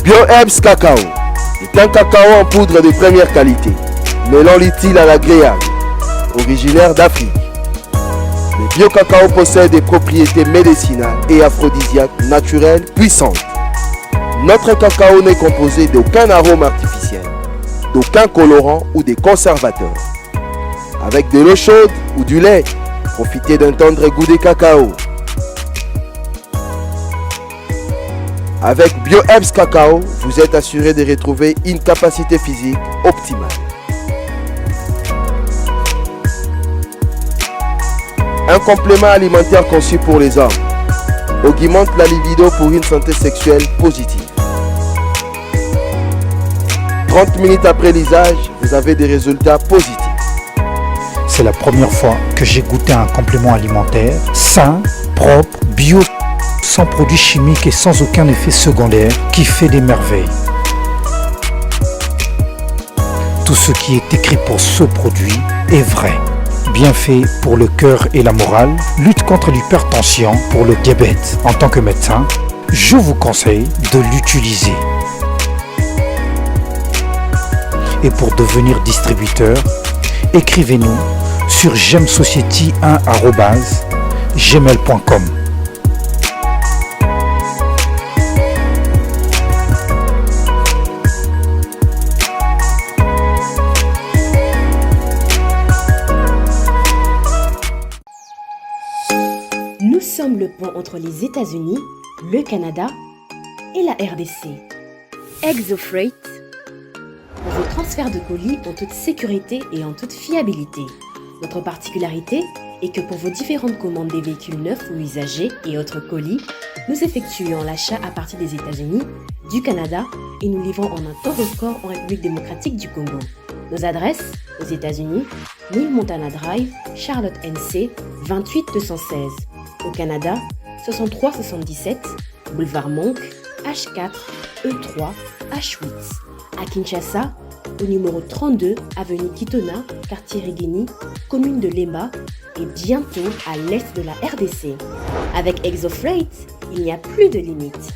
BioHerbs Cacao est un cacao en poudre de première qualité, mêlant l'utile à l'agréable, originaire d'Afrique. Le bio-cacao possède des propriétés médicinales et aphrodisiaques naturelles puissantes. Notre cacao n'est composé d'aucun arôme artificiel, d'aucun colorant ou des conservateurs. Avec de l'eau chaude ou du lait, profitez d'un tendre goût de cacao. Avec BioHerbs Cacao, vous êtes assuré de retrouver une capacité physique optimale. Un complément alimentaire conçu pour les hommes augmente la libido pour une santé sexuelle positive. 30 minutes après l'usage, vous avez des résultats positifs. C'est la première fois que j'ai goûté un complément alimentaire sain, propre, bio, sans produits chimiques et sans aucun effet secondaire qui fait des merveilles. Tout ce qui est écrit pour ce produit est vrai. Bienfait pour le cœur et la morale, lutte contre l'hypertension, pour le diabète. En tant que médecin, je vous conseille de l'utiliser. Et pour devenir distributeur, écrivez-nous sur gemsociety1@gmail.com. Nous sommes le pont entre les États-Unis, le Canada et la RDC. ExoFreight, pour vos transferts de colis en toute sécurité et en toute fiabilité. Notre particularité est que pour vos différentes commandes des véhicules neufs ou usagés et autres colis, nous effectuons l'achat à partir des États-Unis, du Canada et nous livrons en un temps record en République démocratique du Congo. Nos adresses aux États-Unis, 1000 Montana Drive, Charlotte NC, 28216. Au Canada, 6377, boulevard Monk, H4, E3, H8. À Kinshasa, au numéro 32, avenue Kitona, quartier Rigini, commune de Lemba et bientôt à l'est de la RDC. Avec ExoFreight, il n'y a plus de limites.